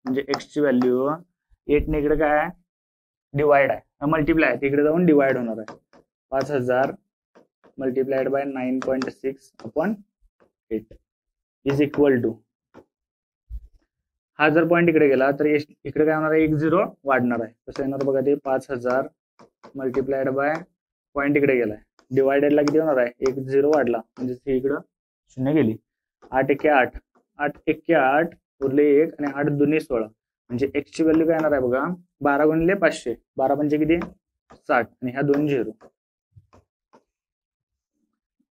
म्हणजे x ची व्हॅल्यू 8 ने इकडे काय आहे? डिवाइड आहे, मल्टिप्लाय आहे, तिकडे जाऊन डिवाइड होणार आहे. 5000 multiplied by 9.6 upon 8 is equal to, हा जर पॉईंट इकडे गेला तर इकडे काय होणार आहे? 1 0 वाढणार आहे. कसं येणार बघा ते? 5000 मल्टिप्लाइड बाय पॉईंट इकडे गेलाय, डिवायडेडला किती होणार आहे? 1 0 वाढला म्हणजे ती इकडं शून्य गेली. 8 1 8, 8 1 8 उरले 1 आणि 8 2 16 म्हणजे x ची व्हॅल्यू काय येणार आहे बघा? 12 गुणिले 500, 12 पंचे किती? 60 आणि ह्या 2 0.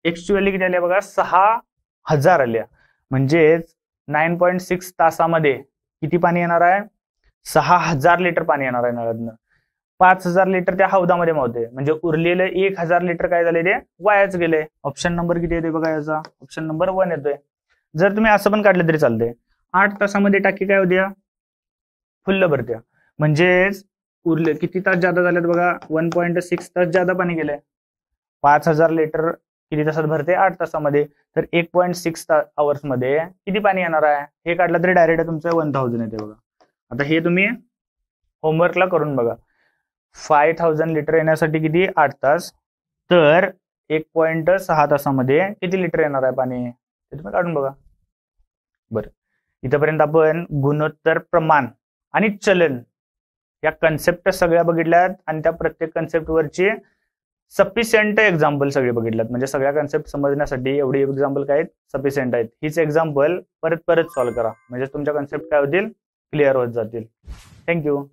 x ची व्हॅल्यू किती आली बघा? 6000 आल्या. म्हणजेच 9.6 तासामध्ये किती पाणी येणार आहे? 6000 लिटर पाणी येणार आहे नळातनं. 5000 लिटर त्या हौदामध्ये मावते, म्हणजे उरलेलं 1000 लिटर काय झाले? ते वायाच गेले. ऑप्शन नंबर किती येते बघा याचा? ऑप्शन नंबर 1 येतोय. जर तुम्ही असं पण काढलं तरी चालतंय. 8 तासामध्ये टाकी काय होत्या? फुल्ल भरत्या. म्हणजेच उरले किती तास जादा झालेत बघा? 1.6 तास जादा पाणी गेलंय. 5000 लिटर किती तासात भरते? 8 तासामध्ये. तर 1.6 आवर्स मध्ये किती पाणी येणार आहे? हे काढलं तरी डायरेक्ट तुमचं 1000 येते बघा. आता हे तुम्ही होमवर्कला करून बघा. 5000 लिटर येण्यासाठी किती? 8 तास. तर 1.6 तासामध्ये किती लिटर येणार आहे पाणी? ते तुम्ही काढून बघा. बरं, इथपर्यंत आपण गुणोत्तर, प्रमाण आणि चलन या कन्सेप्ट सगळ्या बघितल्यात आणि त्या प्रत्येक कन्सेप्टवरची सफिशियंट एक्झाम्पल सगळे बघितल्यात. म्हणजे सगळ्या कन्सेप्ट समजण्यासाठी एवढी एक्झाम्पल काय सफिशियंट आहेत. हीच एक्झाम्पल परत परत सॉल्व्ह करा, म्हणजे तुमच्या कन्सेप्ट काय होतील? क्लिअर होत जातील. थँक्यू.